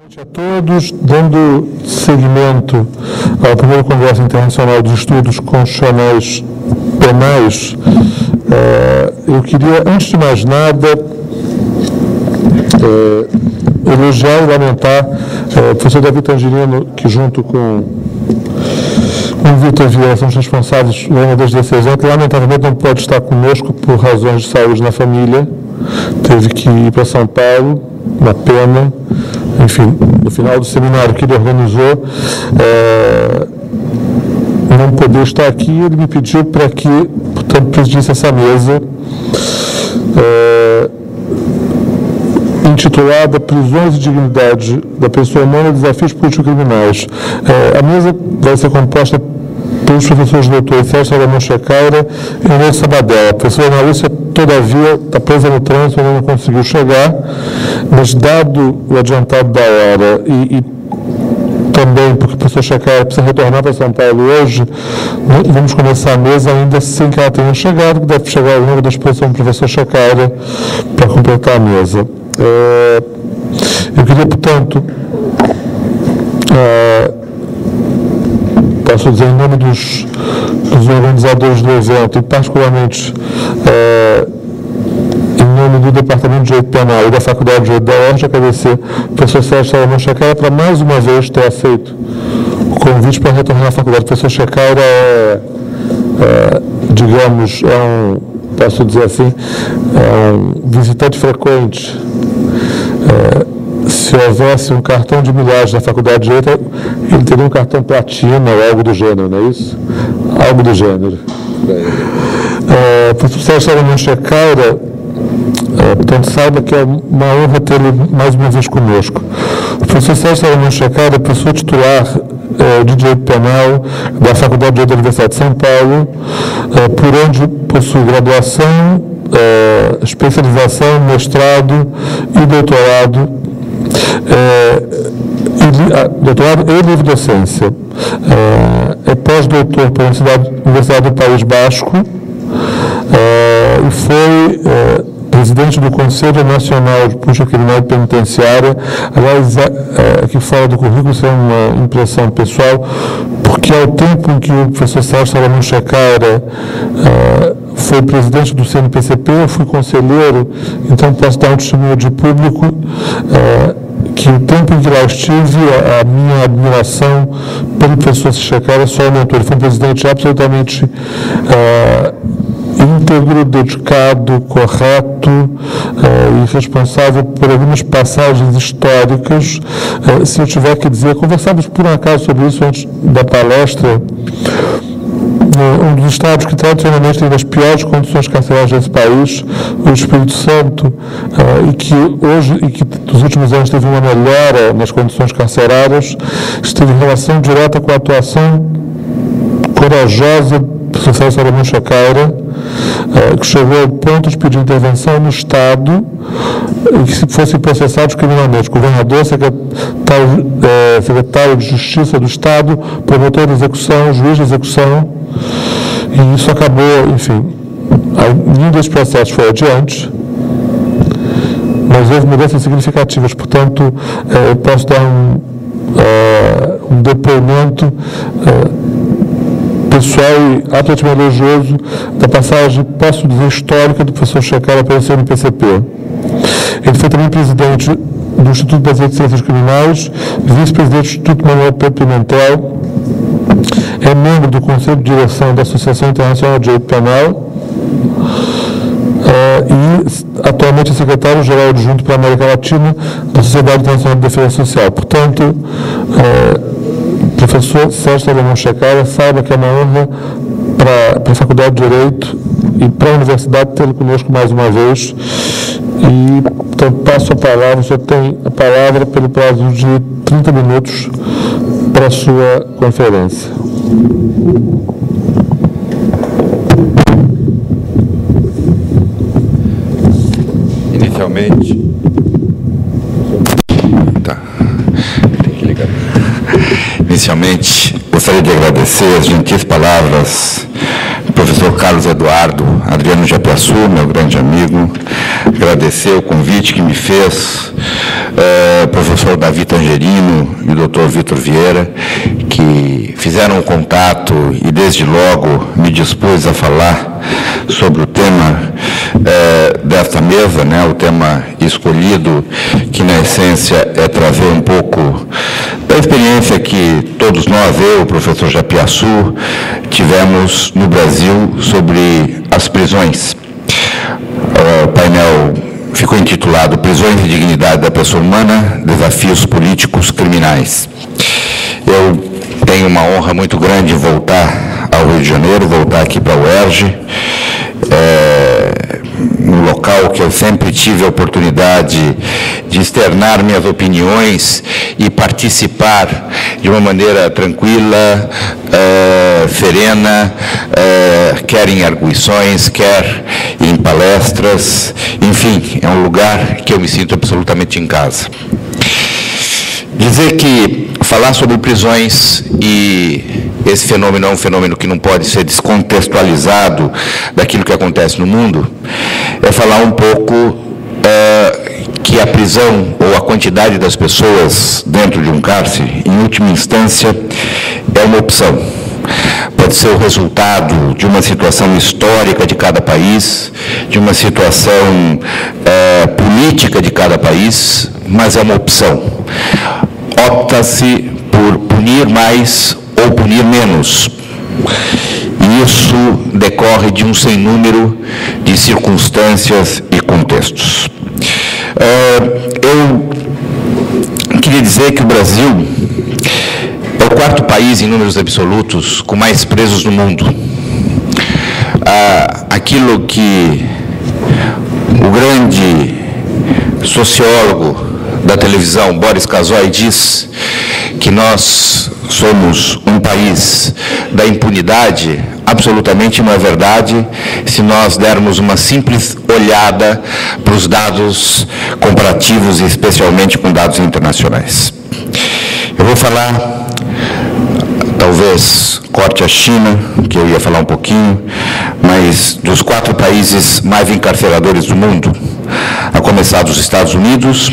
A todos, dando seguimento ao primeiro Congresso Internacional de Estudos Constitucionais Penais, eu queria, antes de mais nada, elogiar e lamentar o professor Davi Tangerino, que junto com o Vitor Vieira são os responsáveis do ano das 16 anos, que lamentavelmente não pode estar conosco por razões de saúde na família, teve que ir para São Paulo, uma pena. Enfim, no final do seminário que ele organizou, não poder estar aqui, ele me pediu para que, portanto, presidisse essa mesa, intitulada Prisões e Dignidade da Pessoa Humana, Desafios Político-Criminais. A mesa vai ser composta pelos professores doutores Sérgio Salomão Checaira e Inês Sabadell. A professora Ana Lúcia, todavia, está presa no trânsito, ainda não conseguiu chegar, mas dado o adiantado da hora e também porque o professor Checaira precisa retornar para São Paulo hoje, vamos começar a mesa ainda sem que ela tenha chegado, que deve chegar ao longo da exposição do professor Checaira para completar a mesa. Eu queria, portanto, posso dizer em nome dos organizadores do evento e particularmente em nome do Departamento de Direito Penal e da Faculdade de Direito da UERJ, agradecer ao professor Sérgio Salomão Checaira para mais uma vez ter aceito o convite para retornar à faculdade. O professor Checaira digamos, posso dizer assim, é um visitante frequente. Se houvesse um cartão de milhares na Faculdade de Direito, ele teria um cartão platina ou algo do gênero, não é isso? Algo do gênero. O professor Sérgio Salomão Checaira, portanto, saiba que é uma honra tê-lo mais uma vez conosco. O professor Sérgio Salomão Checaira é professor titular de Direito Penal da Faculdade de Direito da Universidade de São Paulo, por onde possui graduação, especialização, mestrado e doutorado, doutorado e livre docência. É pós-doutor pela Universidade do País Basco e foi presidente do Conselho Nacional de Política Criminal e Penitenciária. Aliás, aqui fora do currículo, isso é uma impressão pessoal, porque ao tempo em que o professor Sérgio Salomão Checaira foi presidente do CNPCP, eu fui conselheiro, então posso dar um testemunho de público que o tempo em que lá estive, a minha admiração pelo professor Checaira só aumentou. Ele foi um presidente absolutamente íntegro, dedicado, correto e responsável por algumas passagens históricas. Se eu tiver que dizer, conversávamos por um acaso sobre isso antes da palestra. Um dos estados que tradicionalmente tem as piores condições carcerárias desse país, o Espírito Santo, e que nos últimos anos teve uma melhora nas condições carcerárias, esteve em relação direta com a atuação corajosa do professor Salomão Checaira, que chegou ao ponto de pedir intervenção no Estado e que se fossem processados criminalmente. Governador, secretário de Justiça do Estado, promotor de execução, juiz de execução, e isso acabou, enfim, nenhum desses processos foi adiante, mas houve mudanças significativas. Portanto, eu posso dar um depoimento pessoal e absolutamente elogioso da passagem, posso dizer, histórica do professor Checaira pelo CNPCP. Ele foi também presidente do Instituto Brasileiro de Ciências Criminais, vice-presidente do Instituto Manuel Pedro Pimentel, é membro do Conselho de Direção da Associação Internacional de Direito Penal e atualmente é secretário-geral adjunto para a América Latina da Sociedade Internacional de Defesa Social. Portanto, professor Sérgio Salomão Checaira, saiba que é uma honra para a Faculdade de Direito e para a Universidade tê-lo conosco mais uma vez. E, portanto, passo a palavra, o senhor tem a palavra pelo prazo de 30 minutos para a sua conferência. Inicialmente... Inicialmente, gostaria de agradecer as gentis palavras do professor Carlos Eduardo Adriano de Apiaçu, meu grande amigo, agradecer o convite que me fez professor Davi Tangerino e o doutor Vitor Vieira, que fizeram um contato e, desde logo, me dispus a falar sobre o tema desta mesa, né, o tema escolhido, que, na essência, é trazer um pouco da experiência que todos nós, eu, o professor Japiaçu, tivemos no Brasil sobre as prisões. O painel ficou intitulado Prisões e Dignidade da Pessoa Humana, Desafios Políticos Criminais. Eu tenho uma honra muito grande de voltar ao Rio de Janeiro, voltar aqui para a UERJ, um local que eu sempre tive a oportunidade de externar minhas opiniões e participar de uma maneira tranquila, serena, quer em arguições, quer em palestras, enfim, é um lugar que eu me sinto absolutamente em casa. Dizer que falar sobre prisões e esse fenômeno é um fenômeno que não pode ser descontextualizado daquilo que acontece no mundo, é falar um pouco que a prisão ou a quantidade das pessoas dentro de um cárcere, em última instância, é uma opção. Pode ser o resultado de uma situação histórica de cada país, de uma situação política de cada país, mas é uma opção. Opta-se por punir mais ou punir menos. E isso decorre de um sem número de circunstâncias e contextos. Eu queria dizer que o Brasil é o quarto país em números absolutos com mais presos no mundo. Aquilo que o grande sociólogo da televisão, Boris Kazoy, diz que nós somos um país da impunidade, absolutamente não é verdade se nós dermos uma simples olhada para os dados comparativos, especialmente com dados internacionais. Eu vou falar, talvez corte a China, que eu ia falar um pouquinho, mas dos 4 países mais encarceradores do mundo, a começar dos Estados Unidos,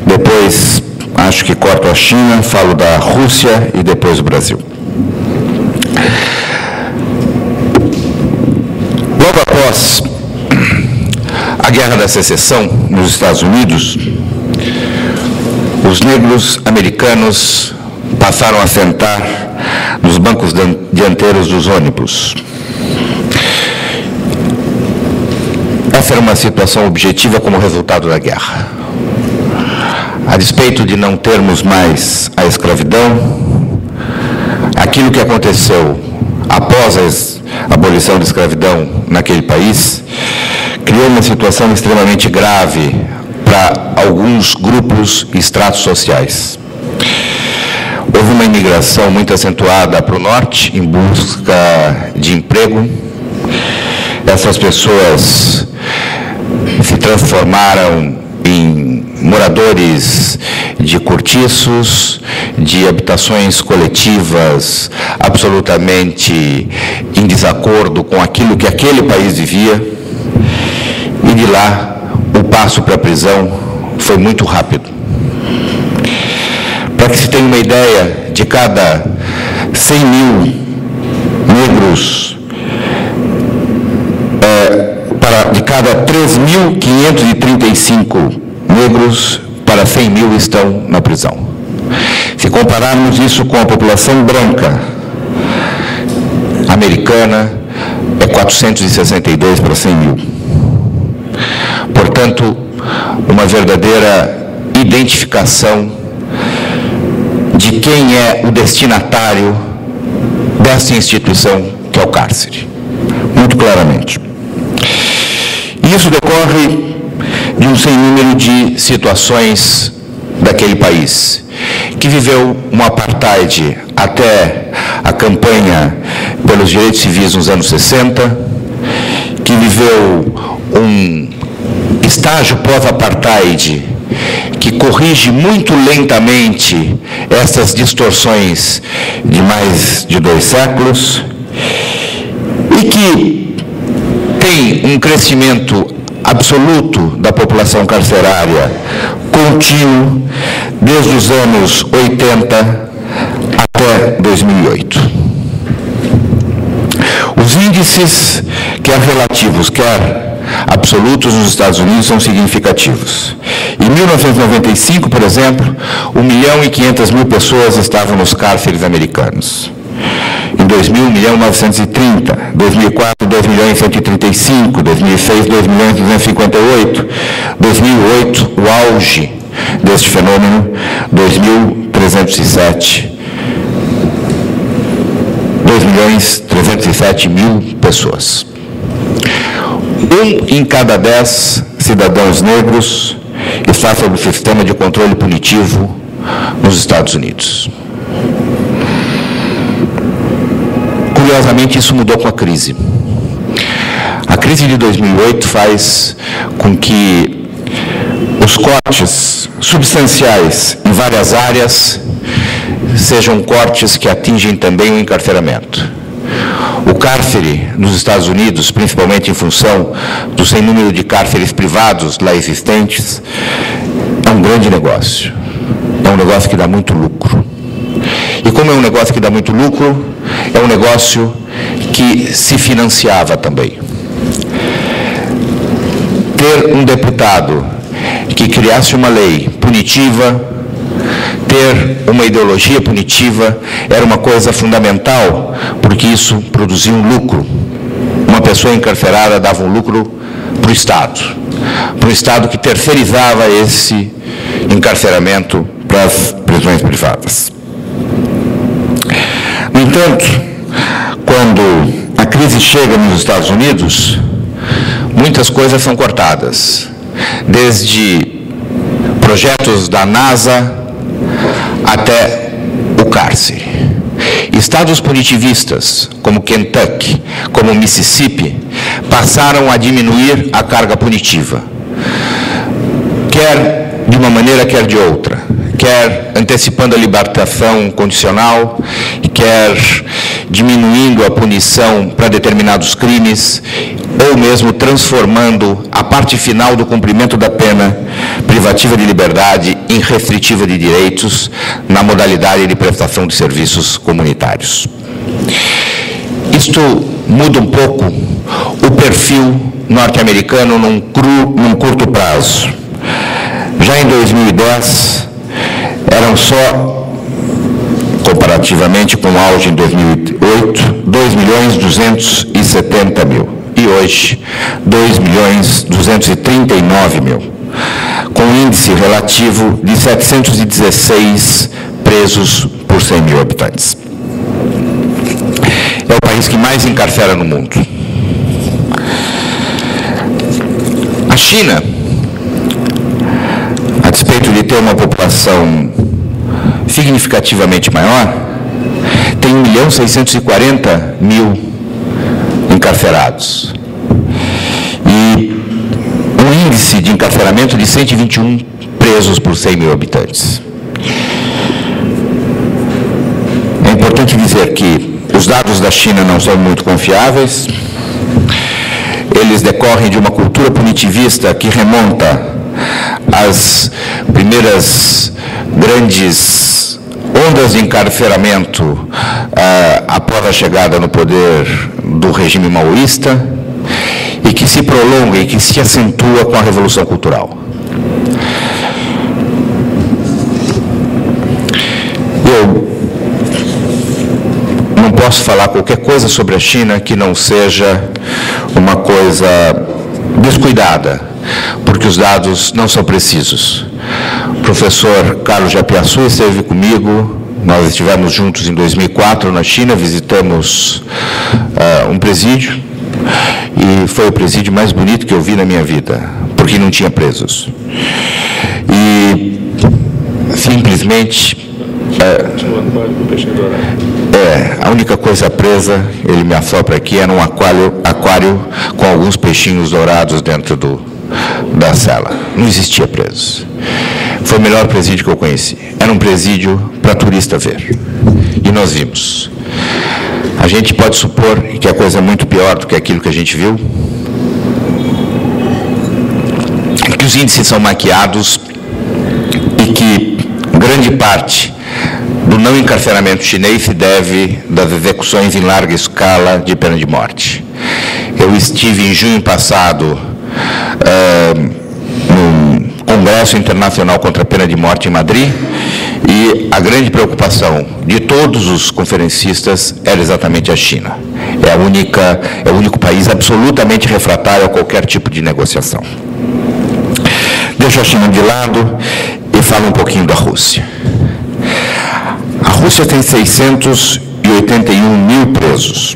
depois acho que corto a China, falo da Rússia e depois o Brasil. Logo após a Guerra da Secessão nos Estados Unidos, os negros americanos passaram a sentar nos bancos dianteiros dos ônibus. Essa era uma situação objetiva como resultado da guerra. A despeito de não termos mais a escravidão, aquilo que aconteceu após a abolição da escravidão naquele país criou uma situação extremamente grave para alguns grupos e estratos sociais. Houve uma imigração muito acentuada para o norte em busca de emprego. Essas pessoas se transformaram em moradores de cortiços, de habitações coletivas absolutamente em desacordo com aquilo que aquele país vivia, e de lá o passo para a prisão foi muito rápido. Para que se tenha uma ideia, de cada 100 mil negros, de cada 3.535 negros, para 100 mil estão na prisão. Se compararmos isso com a população branca americana, é 462 para 100 mil. Portanto, uma verdadeira identificação de quem é o destinatário dessa instituição que é o cárcere, muito claramente. E isso decorre de um sem número de situações daquele país, que viveu um apartheid até a campanha pelos direitos civis nos anos 60, que viveu um estágio pós-apartheid que corrige muito lentamente essas distorções de mais de 2 séculos e que tem um crescimento absoluto da população carcerária com contínuo desde os anos 80 até 2008. Os índices, quer relativos, quer absolutos, nos Estados Unidos são significativos. Em 1995, por exemplo, 1.500.000 pessoas estavam nos cárceres americanos. Em 2000, 1.930.000. 2004, 2.135.000. 2006, 2.258.000. 2008, o auge deste fenômeno, 2.307.000. 2.307.000 pessoas. 1 em cada 10 cidadãos negros está sob o sistema de controle punitivo nos Estados Unidos. Curiosamente, isso mudou com a crise. A crise de 2008 faz com que os cortes substanciais em várias áreas sejam cortes que atingem também o encarceramento. O cárcere nos Estados Unidos, principalmente em função do sem número de cárceres privados lá existentes, é um grande negócio. É um negócio que dá muito lucro. E como é um negócio que dá muito lucro, é um negócio que se financiava também. Ter um deputado que criasse uma lei punitiva, ter uma ideologia punitiva, era uma coisa fundamental, porque isso produzia um lucro. Uma pessoa encarcerada dava um lucro para o Estado que terceirizava esse encarceramento para as prisões privadas. No entanto, quando a crise chega nos Estados Unidos, muitas coisas são cortadas, desde projetos da NASA até o cárcere. Estados punitivistas, como Kentucky, como Mississippi, passaram a diminuir a carga punitiva, quer de uma maneira, quer de outra, quer antecipando a libertação condicional, quer diminuindo a punição para determinados crimes, ou mesmo transformando a parte final do cumprimento da pena privativa de liberdade em restritiva de direitos na modalidade de prestação de serviços comunitários. Isto muda um pouco o perfil norte-americano num curto prazo. Já em 2010, eram só, comparativamente com o auge em 2008, 2.270.000. E hoje, 2.239.000, com um índice relativo de 716 presos por 100.000 habitantes. É o país que mais encarcera no mundo. A China, a despeito de ter uma população significativamente maior, tem 1.640.000 encarcerados. E um índice de encarceramento de 121 presos por 100.000 habitantes. É importante dizer que os dados da China não são muito confiáveis. Eles decorrem de uma cultura punitivista que remonta às primeiras grandes ondas de encarceramento após a chegada no poder do regime maoísta e que se prolonga e que se acentua com a Revolução Cultural. Eu não posso falar qualquer coisa sobre a China que não seja uma coisa descuidada, porque os dados não são precisos. O professor Carlos Japiaçu esteve comigo, nós estivemos juntos em 2004 na China, visitamos um presídio, e foi o presídio mais bonito que eu vi na minha vida, porque não tinha presos. E simplesmente a única coisa presa, ele me assopra aqui, era um aquário com alguns peixinhos dourados dentro da cela. Não existia presos. Foi o melhor presídio que eu conheci. Era um presídio para turista ver. E nós vimos. A gente pode supor que a coisa é muito pior do que aquilo que a gente viu. Que os índices são maquiados que grande parte do não encarceramento chinês se deve das execuções em larga escala de pena de morte. Eu estive em junho passado no Congresso Internacional contra a Pena de Morte em Madrid, e a grande preocupação de todos os conferencistas era exatamente a China. É o único país absolutamente refratário a qualquer tipo de negociação. Deixo a China de lado e falo um pouquinho da Rússia. A Rússia tem 681 mil presos,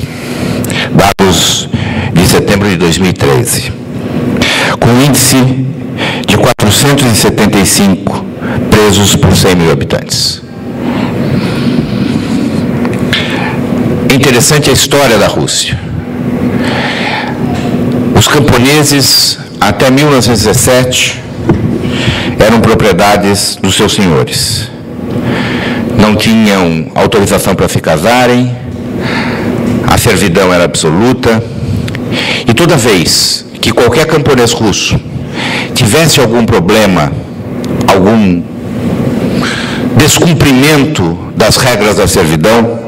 dados de setembro de 2013, com um índice de 475 presos por 100 mil habitantes. É interessante a história da Rússia. Os camponeses, até 1917, eram propriedades dos seus senhores. Não tinham autorização para se casarem, a servidão era absoluta, e toda vez que qualquer camponês russo tivesse algum problema, algum descumprimento das regras da servidão,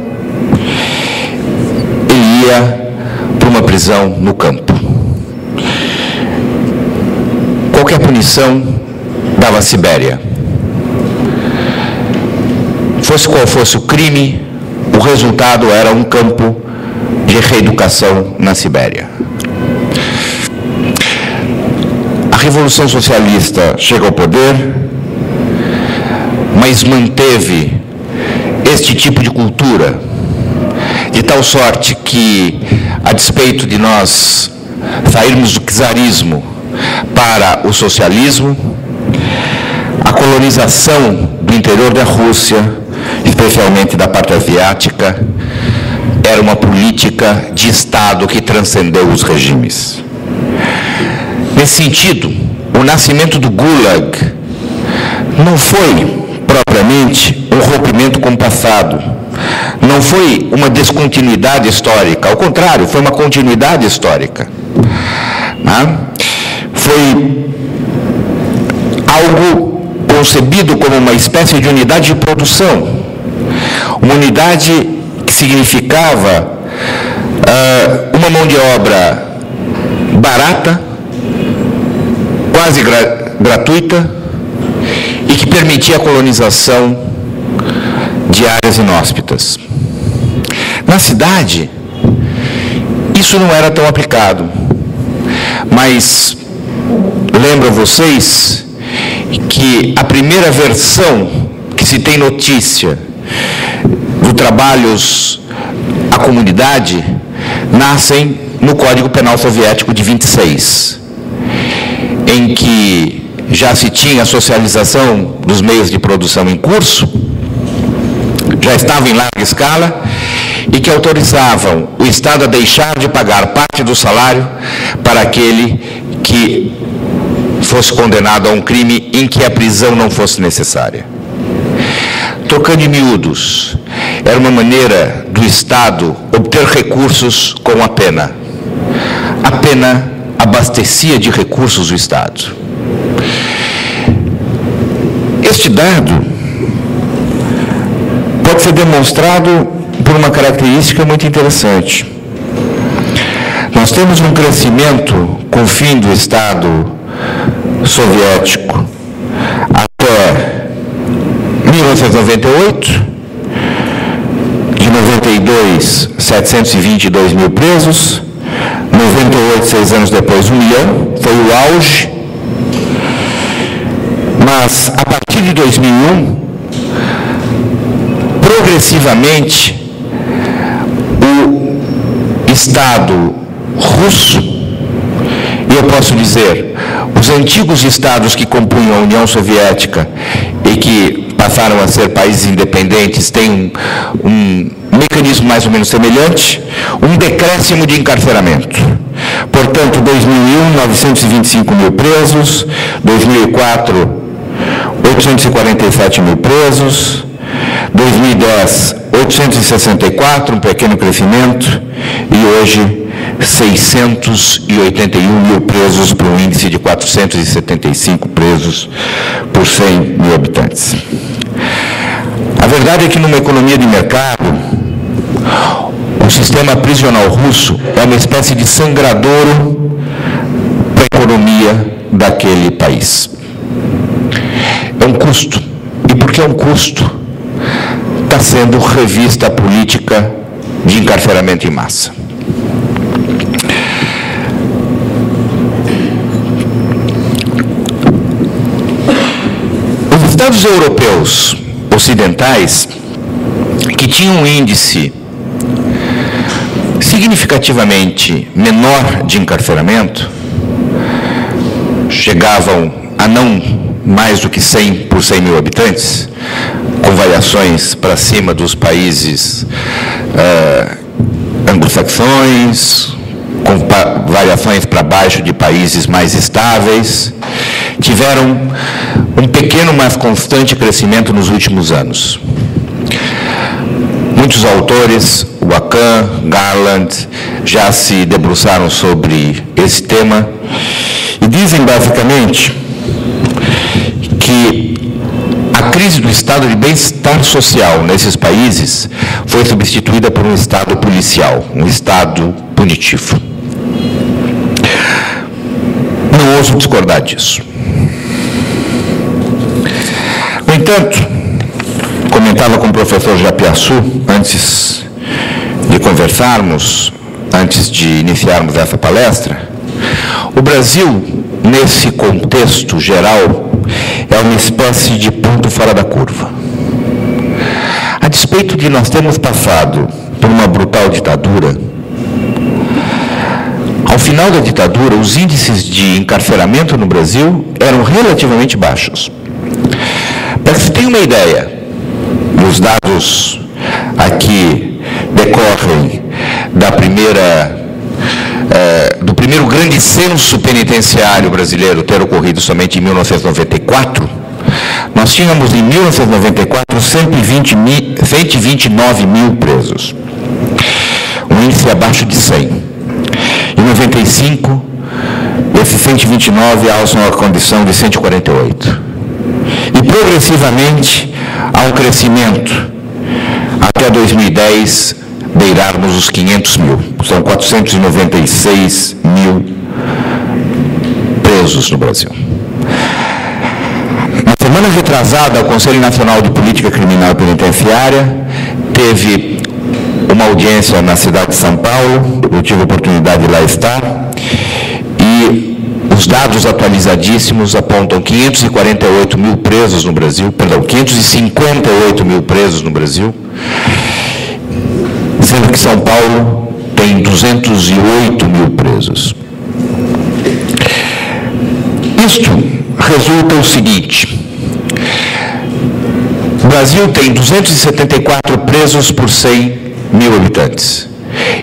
ele ia para uma prisão no campo. Qualquer punição dava a Sibéria. Fosse qual fosse o crime, o resultado era um campo de reeducação na Sibéria. A Revolução Socialista chega ao poder, mas manteve este tipo de cultura, de tal sorte que, a despeito de nós sairmos do czarismo para o socialismo, a colonização do interior da Rússia, especialmente da parte asiática, era uma política de Estado que transcendeu os regimes. Nesse sentido, o nascimento do Gulag não foi propriamente um rompimento com o passado, não foi uma descontinuidade histórica, ao contrário, foi uma continuidade histórica. Foi algo concebido como uma espécie de unidade de produção, uma unidade que significava uma mão de obra barata, quase gratuita, e que permitia a colonização de áreas inóspitas. Na cidade, isso não era tão aplicado, mas lembro a vocês que a primeira versão que se tem notícia do trabalhos à comunidade nascem no Código Penal Soviético de 26, em que já se tinha a socialização dos meios de produção em curso, já estava em larga escala, e que autorizavam o Estado a deixar de pagar parte do salário para aquele que fosse condenado a um crime em que a prisão não fosse necessária. Trocando em miúdos, era uma maneira do Estado obter recursos com a pena. A pena abastecia de recursos o Estado. Este dado pode ser demonstrado por uma característica muito interessante. Nós temos um crescimento com o fim do Estado soviético até 1998, de 92, 722 mil presos, 98, 6 anos depois, 1 milhão, foi o auge, mas a partir de 2001, progressivamente, o Estado russo, e eu posso dizer, os antigos estados que compunham a União Soviética e que passaram a ser países independentes têm um mecanismo mais ou menos semelhante, um decréscimo de encarceramento. Portanto, 2001, 925 mil presos, 2004, 847 mil presos, 2010, 864, um pequeno crescimento, e hoje 681 mil presos para um índice de 475 presos por 100 mil habitantes. A verdade é que numa economia de mercado, o sistema prisional russo é uma espécie de sangradouro para a economia daquele país. É um custo. E porque é um custo, está sendo revista a política de encarceramento em massa. Os Estados europeus ocidentais, que tinham um índice significativamente menor de encarceramento, chegavam a não mais do que 100 por 100 mil habitantes, com variações para cima dos países anglo-saxões, com variações para baixo de países mais estáveis, tiveram um pequeno, mas constante crescimento nos últimos anos. Muitos autores, Lacan, Garland, já se debruçaram sobre esse tema e dizem basicamente que a crise do estado de bem-estar social nesses países foi substituída por um estado policial, um estado punitivo. Não ouso discordar disso. No entanto, comentava com o professor Japiaçu, antes de conversarmos, antes de iniciarmos essa palestra, o Brasil, nesse contexto geral, é uma espécie de ponto fora da curva. A despeito de nós termos passado por uma brutal ditadura, ao final da ditadura, os índices de encarceramento no Brasil eram relativamente baixos. Para que você tenha uma ideia, os dados aqui decorrem do primeiro grande censo penitenciário brasileiro ter ocorrido somente em 1994, nós tínhamos em 1994 129 mil presos, um índice abaixo de 100. Em 95, esses 129 alçam a condição de 148. E progressivamente há um crescimento até 2010 beirarmos os 500 mil. São 496 mil presos no Brasil. Na semana retrasada, o Conselho Nacional de Política Criminal e Penitenciária teve uma audiência na cidade de São Paulo, eu tive a oportunidade de lá estar, e os dados atualizadíssimos apontam 548 mil presos no Brasil, 558 mil presos no Brasil, sendo que São Paulo tem 208 mil presos. Isto resulta o seguinte: o Brasil tem 274 presos por 100 mil habitantes.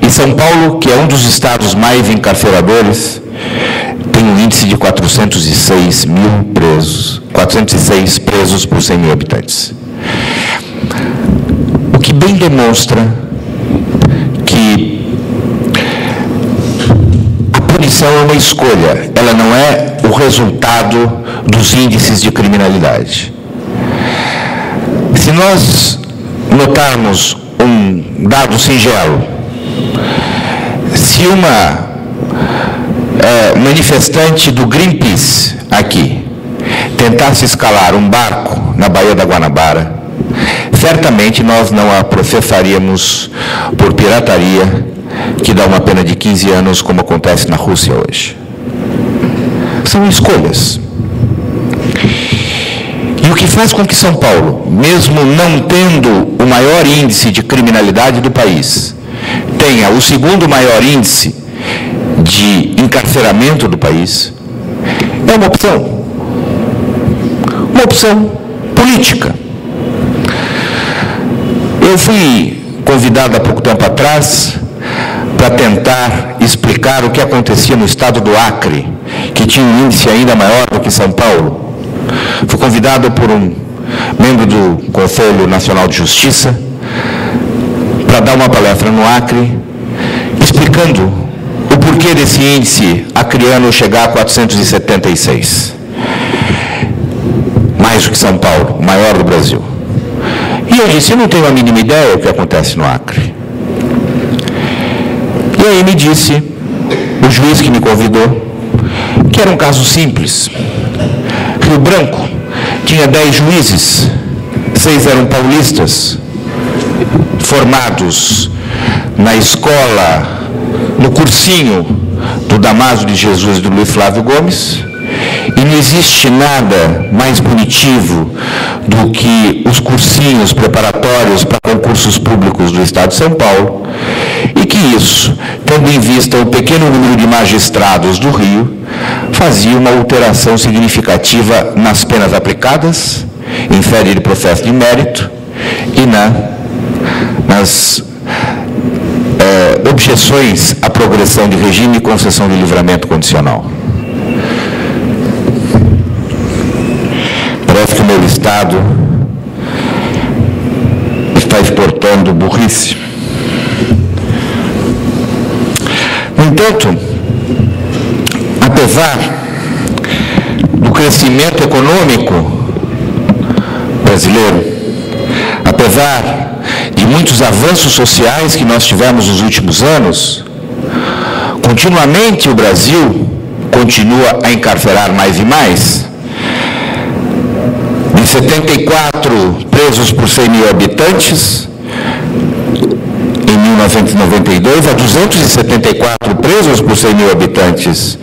E São Paulo, que é um dos estados mais encarceradores, tem um índice de 406 mil presos, 406 presos por 100 mil habitantes. O que bem demonstra que a punição é uma escolha, ela não é o resultado dos índices de criminalidade. Se nós notarmos um dado singelo, se uma manifestante do Greenpeace aqui tentasse escalar um barco na Baía da Guanabara, certamente nós não a processaríamos por pirataria, que dá uma pena de 15 anos, como acontece na Rússia hoje. São escolhas. E o que faz com que São Paulo, mesmo não tendo o maior índice de criminalidade do país, tenha o segundo maior índice de encarceramento do país, é uma opção. Uma opção política. Eu fui convidado há pouco tempo atrás para tentar explicar o que acontecia no estado do Acre, que tinha um índice ainda maior do que São Paulo. Fui convidado por um membro do Conselho Nacional de Justiça para dar uma palestra no Acre, explicando o porquê desse índice acriano chegar a 476. Mais do que São Paulo, o maior do Brasil. E eu disse, eu não tenho a mínima ideia do que acontece no Acre. E aí me disse, o juiz que me convidou, que era um caso simples. Rio Branco tinha 10 juízes, 6 eram paulistas, formados na escola, no cursinho do Damásio de Jesus e do Luiz Flávio Gomes, e não existe nada mais punitivo do que os cursinhos preparatórios para concursos públicos do Estado de São Paulo, e que isso, tendo em vista o pequeno número de magistrados do Rio, fazia uma alteração significativa nas penas aplicadas, em sede de processo de mérito, e nas objeções à progressão de regime e concessão de livramento condicional. Parece que o meu Estado está exportando burrice. No entanto, apesar do crescimento econômico brasileiro, apesar de muitos avanços sociais que nós tivemos nos últimos anos, continuamente o Brasil continua a encarcerar mais e mais. De 74 presos por 100 mil habitantes, em 1992, a 274 presos por 100 mil habitantes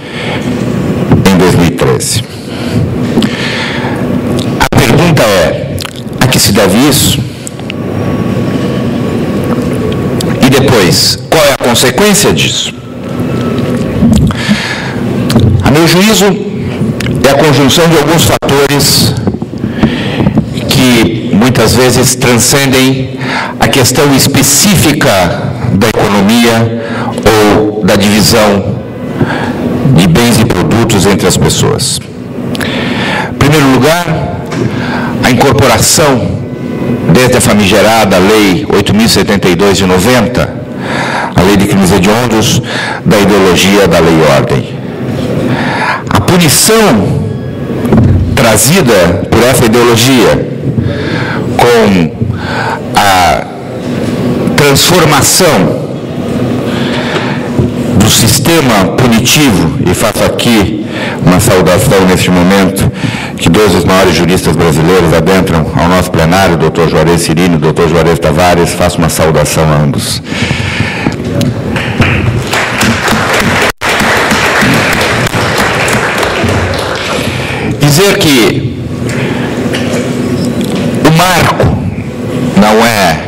em 2013. A pergunta é, a que se deve isso? E depois, qual é a consequência disso? A meu juízo, é a conjunção de alguns fatores que muitas vezes transcendem a questão específica da economia ou da divisão de bens e produtos entre as pessoas. Em primeiro lugar, a incorporação, desde a famigerada Lei 8.072 de 90, a Lei de Crimes Hediondos, da ideologia da lei e ordem. A punição trazida por essa ideologia, com a transformação do sistema punitivo, e faço aqui uma saudação neste momento, que 2 dos maiores juristas brasileiros adentram ao nosso plenário, o doutor Juarez Cirino e o doutor Juarez Tavares, faço uma saudação a ambos. Dizer que o marco não é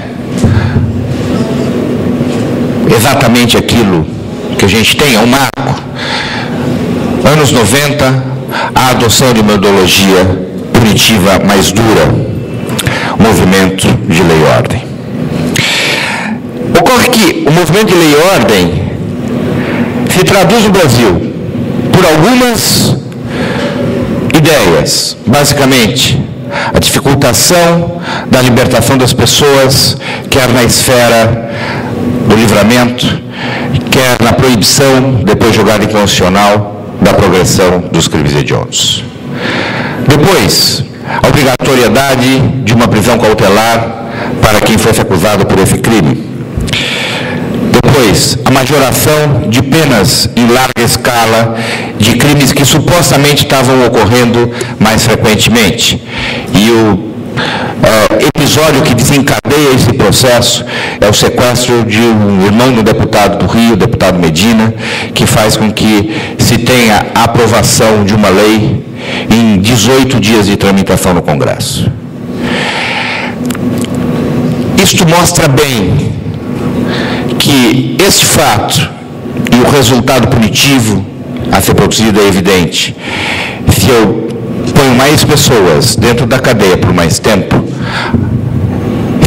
exatamente aquilo que a gente tem, é um marco. Anos 90, a adoção de uma ideologia punitiva mais dura, movimento de lei e ordem. Ocorre que o movimento de lei e ordem se traduz no Brasil por algumas ideias, basicamente, a dificultação da libertação das pessoas, quer na esfera do livramento, quer na proibição, depois julgada inconstitucional, da progressão dos crimes hediondos. Depois, a obrigatoriedade de uma prisão cautelar para quem fosse acusado por esse crime. Depois, a majoração de penas em larga escala de crimes que supostamente estavam ocorrendo mais frequentemente. E o episódio que desencadeia esse processo é o sequestro de um irmão do deputado do Rio, o deputado Medina, que faz com que se tenha a aprovação de uma lei em 18 dias de tramitação no Congresso. Isto mostra bem que esse fato e o resultado punitivo a ser produzido é evidente. Se eu ponho mais pessoas dentro da cadeia por mais tempo,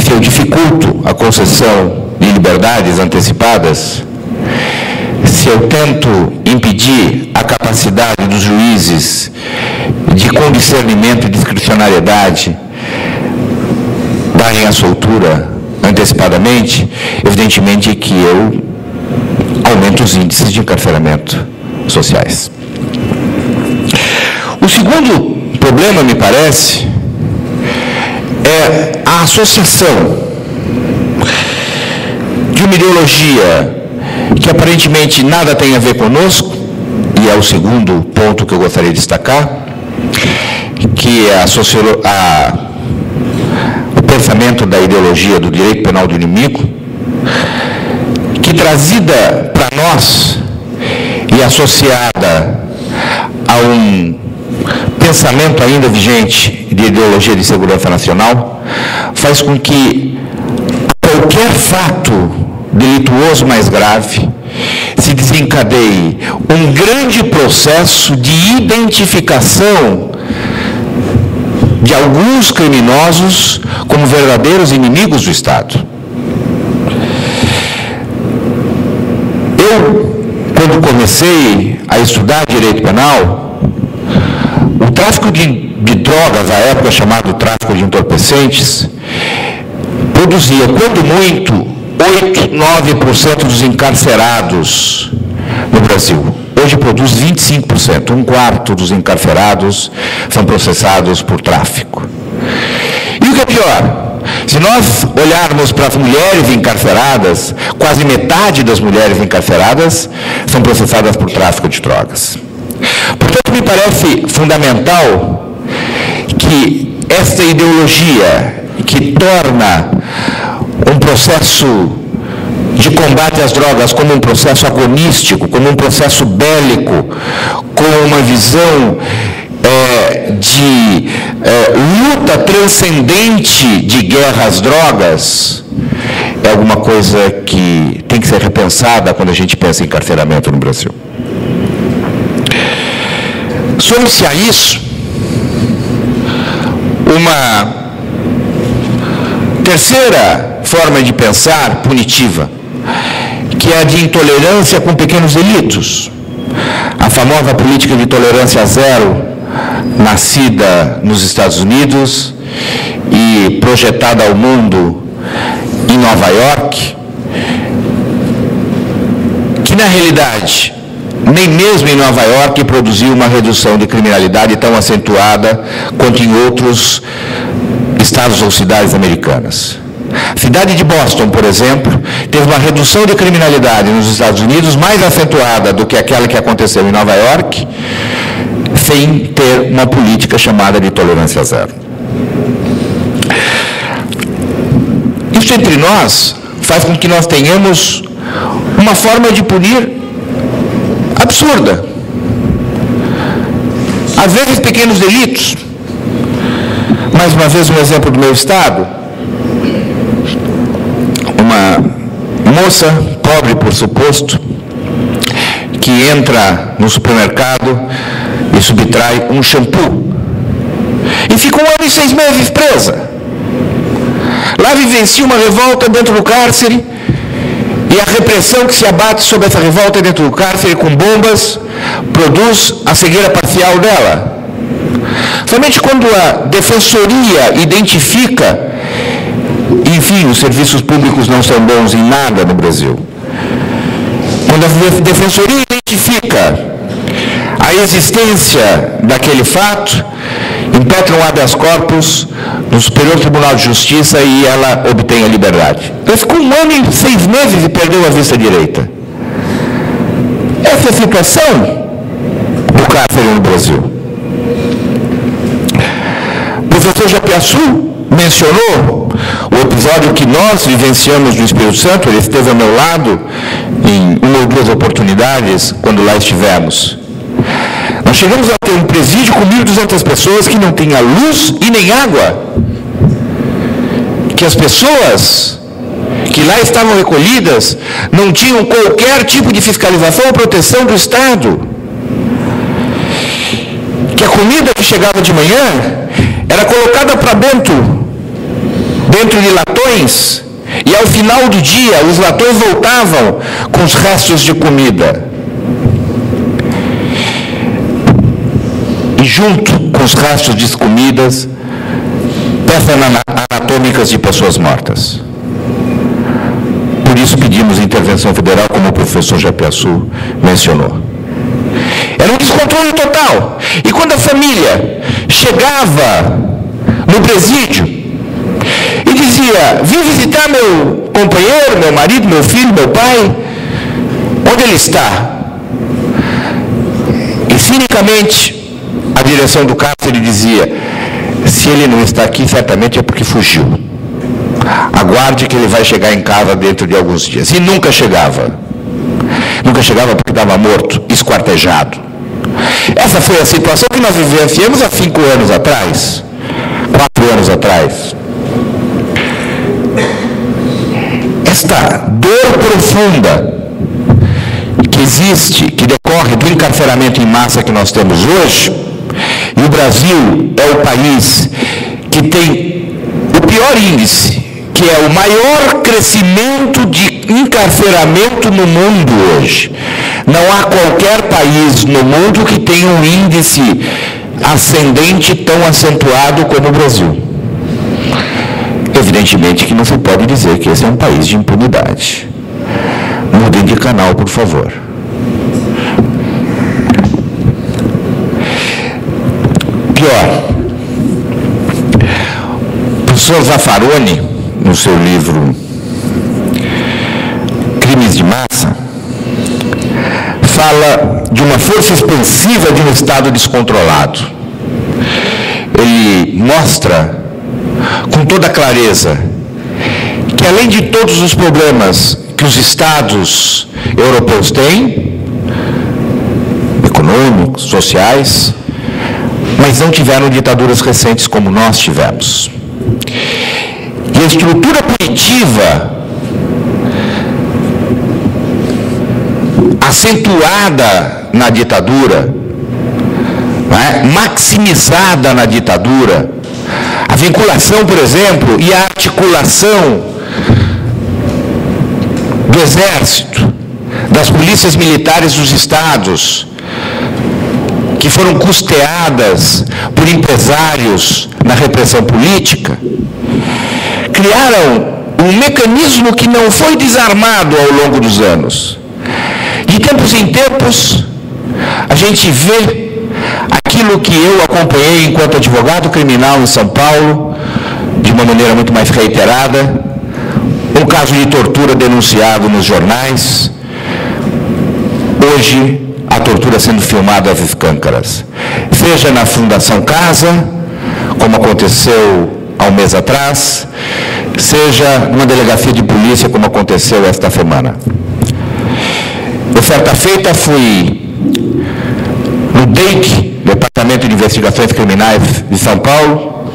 se eu dificulto a concessão de liberdades antecipadas, se eu tento impedir a capacidade dos juízes de com discernimento e discricionariedade darem a soltura antecipadamente, evidentemente que eu aumenta os índices de encarceramento sociais. O segundo problema, me parece, é a associação de uma ideologia que aparentemente nada tem a ver conosco, e é o segundo ponto que eu gostaria de destacar, que é o pensamento da ideologia do direito penal do inimigo, que trazida para nós e associada a um pensamento ainda vigente de ideologia de segurança nacional, faz com que qualquer fato delituoso mais grave se desencadeie um grande processo de identificação de alguns criminosos como verdadeiros inimigos do Estado. Eu, quando comecei a estudar direito penal, o tráfico de drogas, à época chamado tráfico de entorpecentes, produzia, quando muito, 8, 9% dos encarcerados no Brasil. Hoje produz 25%, um quarto dos encarcerados são processados por tráfico. E o que é pior, se nós olharmos para as mulheres encarceradas, quase metade das mulheres encarceradas são processadas por tráfico de drogas. Portanto, me parece fundamental que esta ideologia que torna um processo de combate às drogas como um processo agonístico, como um processo bélico, com uma visão de luta transcendente de guerra às drogas, é alguma coisa que tem que ser repensada quando a gente pensa em encarceramento no Brasil. Some-se a isso uma terceira forma de pensar punitiva, que é a de intolerância com pequenos delitos. A famosa política de tolerância zero, nascida nos Estados Unidos e projetada ao mundo em Nova York, que na realidade, nem mesmo em Nova York produziu uma redução de criminalidade tão acentuada quanto em outros estados ou cidades americanas. A cidade de Boston, por exemplo, teve uma redução de criminalidade nos Estados Unidos mais acentuada do que aquela que aconteceu em Nova York, sem ter uma política chamada de tolerância zero. Isso entre nós faz com que nós tenhamos uma forma de punir absurda. Às vezes pequenos delitos. Mais uma vez um exemplo do meu estado. Uma moça, pobre por suposto, que entra no supermercado e subtrai um shampoo. E fica 1 ano e 6 meses presa. Lá vivencia uma revolta dentro do cárcere, e a repressão que se abate sobre essa revolta dentro do cárcere com bombas produz a cegueira parcial dela. Somente quando a defensoria identifica, enfim, os serviços públicos não são bons em nada no Brasil. Quando a defensoria identifica a existência daquele fato, impetra um habeas corpus no Superior Tribunal de Justiça e ela obtém a liberdade. Ela ficou 1 ano e 6 meses e perdeu a vista direita. Essa é a situação do cárcere no Brasil. O professor Japiaçu mencionou o episódio que nós vivenciamos no Espírito Santo. Ele esteve ao meu lado em 1 ou 2 oportunidades quando lá estivemos. Nós chegamos a ter um presídio com 1.200 pessoas que não tinha luz e nem água. Que as pessoas que lá estavam recolhidas não tinham qualquer tipo de fiscalização ou proteção do Estado. Que a comida que chegava de manhã era colocada para dentro de latões, e ao final do dia os latões voltavam com os restos de comida. E junto com os restos de comidas, peças anatômicas de pessoas mortas. Por por isso pedimos intervenção federal, como o professor Japiaçu mencionou. Era um descontrole total. E quando a família chegava no presídio e dizia: vim visitar meu companheiro, meu marido, meu filho, meu pai, onde ele está? E cinicamente a direção do cárcere dizia: se ele não está aqui, certamente é porque fugiu. Aguarde que ele vai chegar em casa dentro de alguns dias. E nunca chegava. Nunca chegava porque estava morto, esquartejado. Essa foi a situação que nós vivenciamos há 5 anos atrás, 4 anos atrás. Esta dor profunda que existe, que decorre do encarceramento em massa que nós temos hoje, e o Brasil é o país que tem o pior índice, que é o maior crescimento de encarceramento no mundo hoje. Não há qualquer país no mundo que tenha um índice ascendente tão acentuado como o Brasil. Evidentemente que não se pode dizer que esse é um país de impunidade. Mudem de canal, por favor. Pior, o professor Zaffaroni, no seu livro Crimes de Massa, fala de uma força expansiva de um Estado descontrolado. Ele mostra com toda clareza que, além de todos os problemas que os Estados europeus têm, econômicos, sociais, mas não tiveram ditaduras recentes como nós tivemos. E a estrutura punitiva acentuada na ditadura, maximizada na ditadura, a vinculação, por exemplo, e a articulação do Exército, das polícias militares dos estados, que foram custeadas por empresários na repressão política, criaram um mecanismo que não foi desarmado ao longo dos anos. De tempos em tempos, a gente vê aquilo que eu acompanhei enquanto advogado criminal em São Paulo, de uma maneira muito mais reiterada, um caso de tortura denunciado nos jornais, hoje a tortura sendo filmada às escâncaras, seja na Fundação Casa, como aconteceu há um mês atrás, seja numa delegacia de polícia, como aconteceu esta semana. Certa feita, fui no DEIC, Departamento de Investigações Criminais de São Paulo,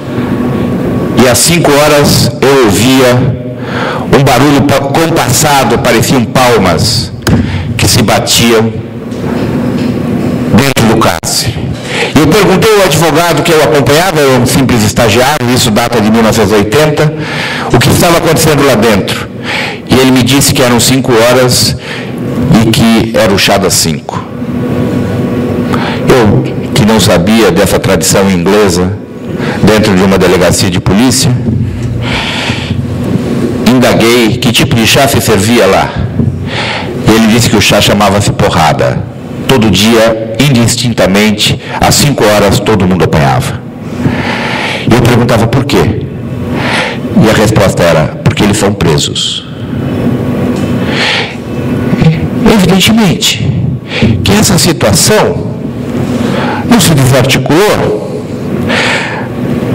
e às 5 horas eu ouvia um barulho compassado, pareciam palmas que se batiam dentro do cárcere. E eu perguntei ao advogado que eu acompanhava, era um simples estagiário, isso data de 1980, o que estava acontecendo lá dentro. E ele me disse que eram 5 horas e que era o chá das 5. Eu, que não sabia dessa tradição inglesa dentro de uma delegacia de polícia, indaguei que tipo de chá se servia lá. Ele disse que o chá chamava-se porrada. Todo dia, indistintamente, às 5 horas, todo mundo apanhava. E eu perguntava por quê. E a resposta era: porque eles são presos. Evidentemente que essa situação não se desarticulou.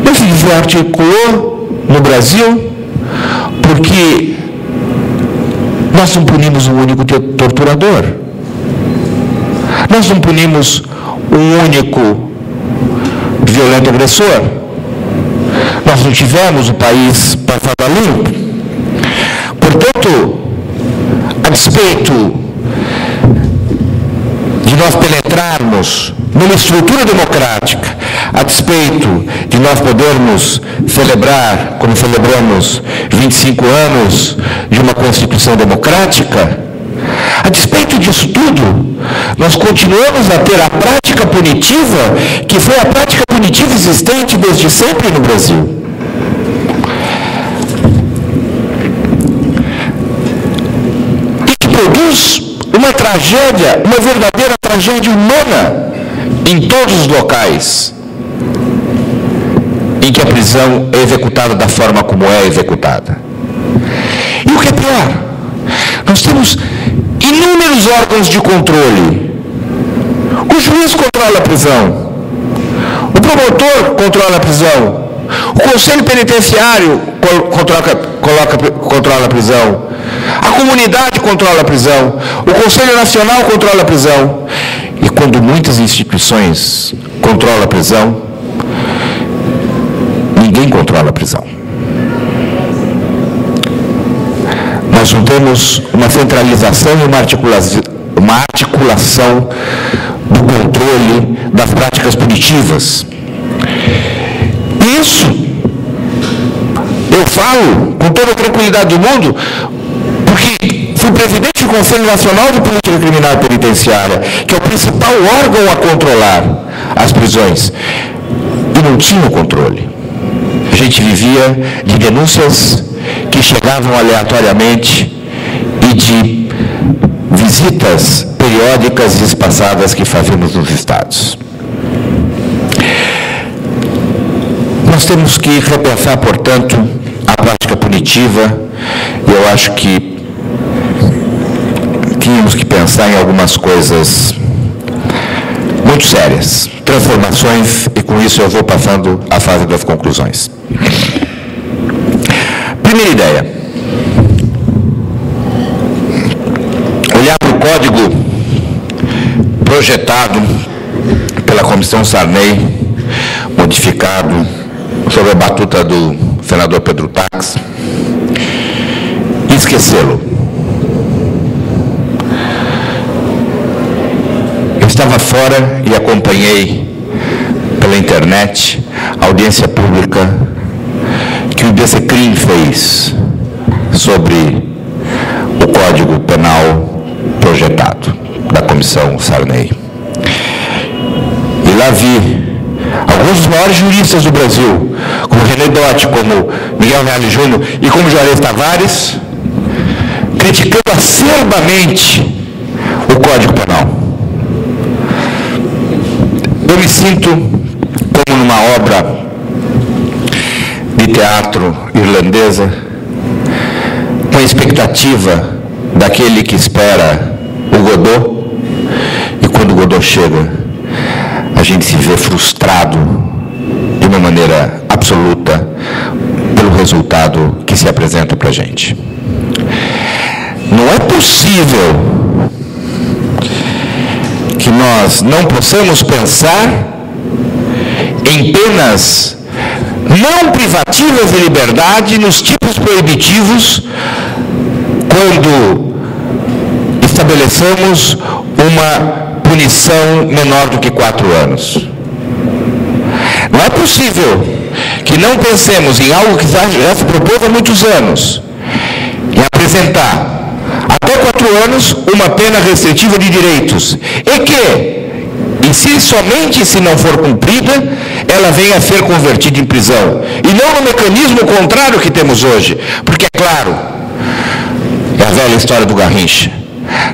Não se desarticulou no Brasil porque nós não punimos um único torturador. Nós não punimos um único violento agressor. Nós não tivemos o país passado a limpo. Portanto, a despeito de nós penetrarmos numa estrutura democrática, a despeito de nós podermos celebrar, como celebramos 25 anos de uma Constituição democrática, a despeito disso tudo, nós continuamos a ter a prática punitiva, que foi a prática punitiva existente desde sempre no Brasil. temos uma tragédia, uma verdadeira tragédia humana em todos os locais em que a prisão é executada da forma como é executada. E o que é pior, nós temos inúmeros órgãos de controle. O juiz controla a prisão, o promotor controla a prisão, o Conselho Penitenciário controla a prisão, a comunidade controla a prisão, o Conselho Nacional controla a prisão. E quando muitas instituições controlam a prisão, ninguém controla a prisão. Nós não temos uma centralização e uma articulação do controle das práticas punitivas. Isso eu falo com toda a tranquilidade do mundo, porque fui presidente do Conselho Nacional de Política Criminal Penitenciária, que é o principal órgão a controlar as prisões, e não tinha o controle. A gente vivia de denúncias que chegavam aleatoriamente e de visitas periódicas e espaçadas que fazíamos nos estados. Nós temos que repensar, portanto, a prática punitiva. Eu acho que tínhamos que pensar em algumas coisas muito sérias, transformações, e com isso eu vou passando à fase das conclusões. Primeira ideia: olhar para o código projetado pela Comissão Sarney, modificado sob a batuta do senador Pedro Tax, e esquecê-lo. Eu estava fora e acompanhei pela internet a audiência pública que o IBCCRIM fez sobre o Código Penal projetado da Comissão Sarney. E lá vi alguns dos maiores juristas do Brasil, como René Dotti, como Miguel Reale Júnior e como Juarez Tavares, criticando acerbamente o Código Penal. Eu me sinto como numa obra de teatro irlandesa, com a expectativa daquele que espera o Godot, e quando o Godot chega, a gente se vê frustrado de uma maneira absoluta pelo resultado que se apresenta para a gente. Não é possível que nós não possamos pensar em penas não privativas de liberdade nos tipos proibitivos quando estabelecemos uma punição menor do que 4 anos. Não é possível que não pensemos em algo que já se propôs há muitos anos, em apresentar até 4 anos uma pena restritiva de direitos, e que, se somente se não for cumprida, ela venha a ser convertida em prisão, e não no mecanismo contrário que temos hoje, porque é claro, é a velha história do Garrincha.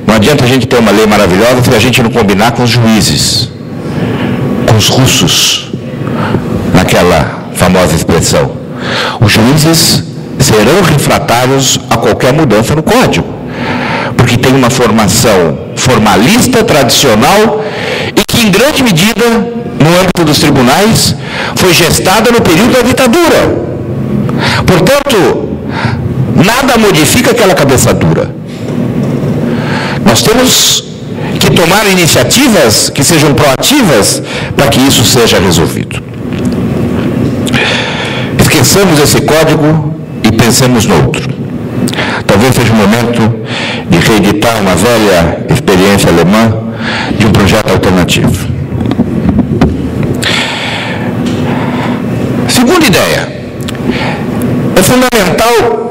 Não adianta a gente ter uma lei maravilhosa se a gente não combinar com os juízes, com os russos, naquela famosa expressão. Os juízes serão refratários a qualquer mudança no código, porque tem uma formação formalista, tradicional, e que em grande medida, no âmbito dos tribunais, foi gestada no período da ditadura. Portanto, nada modifica aquela cabeça dura. Nós temos que tomar iniciativas que sejam proativas para que isso seja resolvido. Esqueçamos esse código e pensemos no outro. Talvez seja o momento de reeditar uma velha experiência alemã de um projeto alternativo. Segunda ideia: é fundamental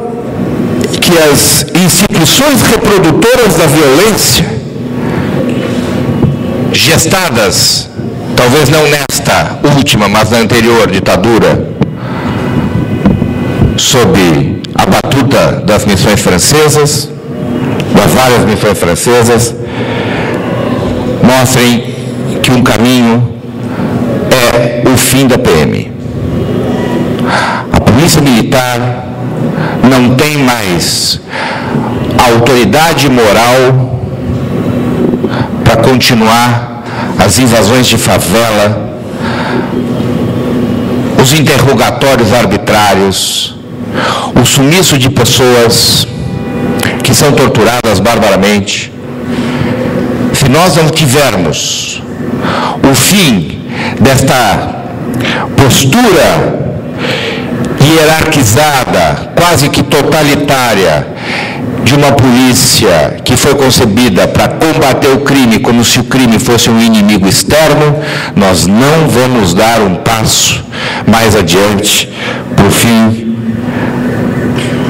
que as instituições reprodutoras da violência, gestadas, talvez não nesta última, mas na anterior ditadura, sob a batuta das missões francesas, do as várias missões francesas, mostrem que um caminho é o fim da PM. A polícia militar não tem mais autoridade moral para continuar as invasões de favela, os interrogatórios arbitrários, o sumiço de pessoas que são torturadas barbaramente. Se nós não tivermos o fim desta postura hierarquizada, quase que totalitária, de uma polícia que foi concebida para combater o crime como se o crime fosse um inimigo externo, nós não vamos dar um passo mais adiante para o fim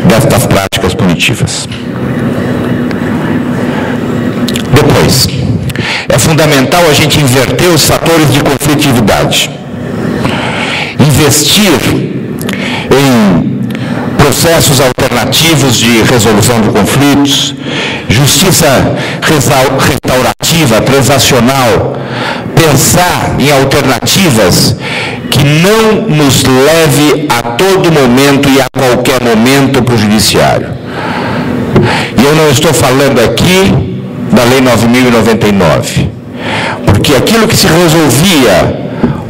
destas práticas punitivas. Depois, é fundamental a gente inverter os fatores de conflitividade. Investir em processos alternativos de resolução de conflitos, justiça restaurativa, transacional, pensar em alternativas que não nos leve a todo momento e a qualquer momento para o judiciário. E eu não estou falando aqui da Lei 9.099, porque aquilo que se resolvia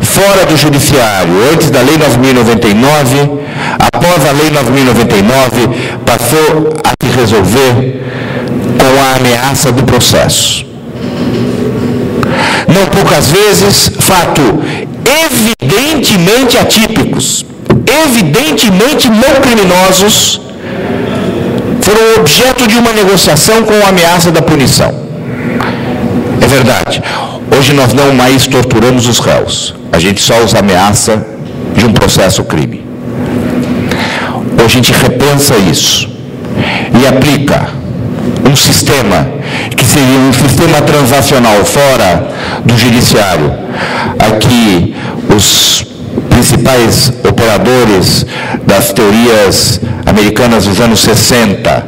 fora do judiciário, antes da Lei 9.099, após a Lei 9.099, passou a se resolver com a ameaça do processo. Não poucas vezes, fato evidentemente atípicos, evidentemente não criminosos, foram objeto de uma negociação com a ameaça da punição. É verdade. Hoje nós não mais torturamos os réus. A gente só os ameaça de um processo crime. Hoje a gente repensa isso e aplica um sistema que seria um sistema transacional fora do judiciário, aqui os principais operadores das teorias americanas dos anos 60,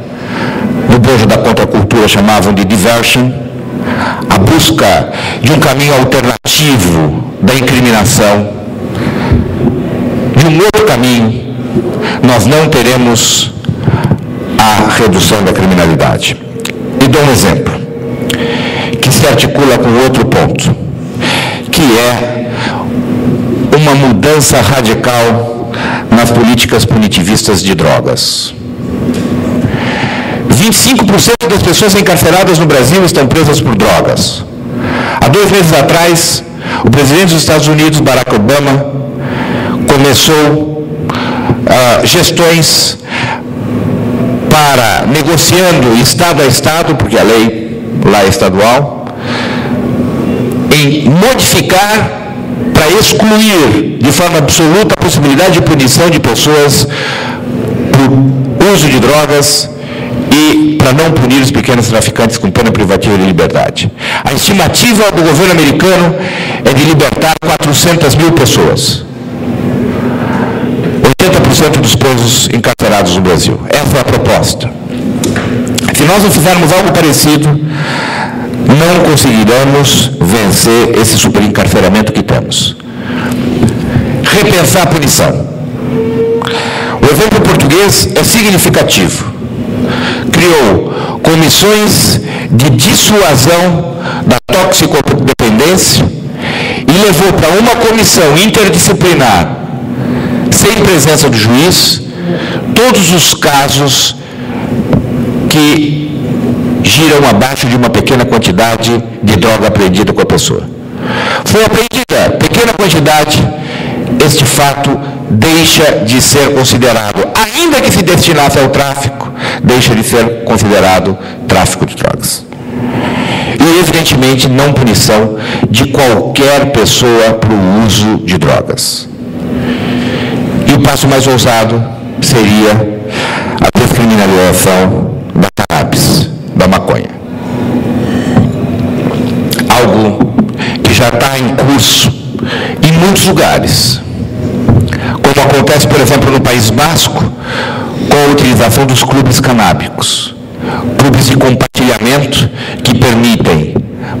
no bojo da contracultura, chamavam de diversion, a busca de um caminho alternativo da incriminação, de um outro caminho, nós não teremos a redução da criminalidade. E dou um exemplo, que se articula com outro ponto, que é uma mudança radical nas políticas punitivistas de drogas. 25% das pessoas encarceradas no Brasil estão presas por drogas. Há 2 meses atrás, o presidente dos Estados Unidos, Barack Obama, começou gestões para, negociando estado a estado, porque a lei lá é estadual, em modificar para excluir de forma absoluta a possibilidade de punição de pessoas por uso de drogas e para não punir os pequenos traficantes com pena privativa de liberdade. A estimativa do governo americano é de libertar 400 mil pessoas. 80% dos presos encarcerados no Brasil. Essa é a proposta. Se nós não fizermos algo parecido, não conseguiremos vencer esse superencarceramento que temos. Repensar a punição. O exemplo português é significativo. Criou comissões de dissuasão da toxicodependência e levou para uma comissão interdisciplinar, sem presença do juiz, todos os casos que giram abaixo de uma pequena quantidade de droga apreendida com a pessoa. Foi apreendida pequena quantidade, este fato deixa de ser considerado, ainda que se destinasse ao tráfico, deixa de ser considerado tráfico de drogas. E, evidentemente, não punição de qualquer pessoa para o uso de drogas. E o passo mais ousado seria a descriminalização da cannabis, da maconha. Algo que já está em curso em muitos lugares, como acontece, por exemplo, no País Basco, com a utilização dos clubes canábicos. clubes de compartilhamento que permitem,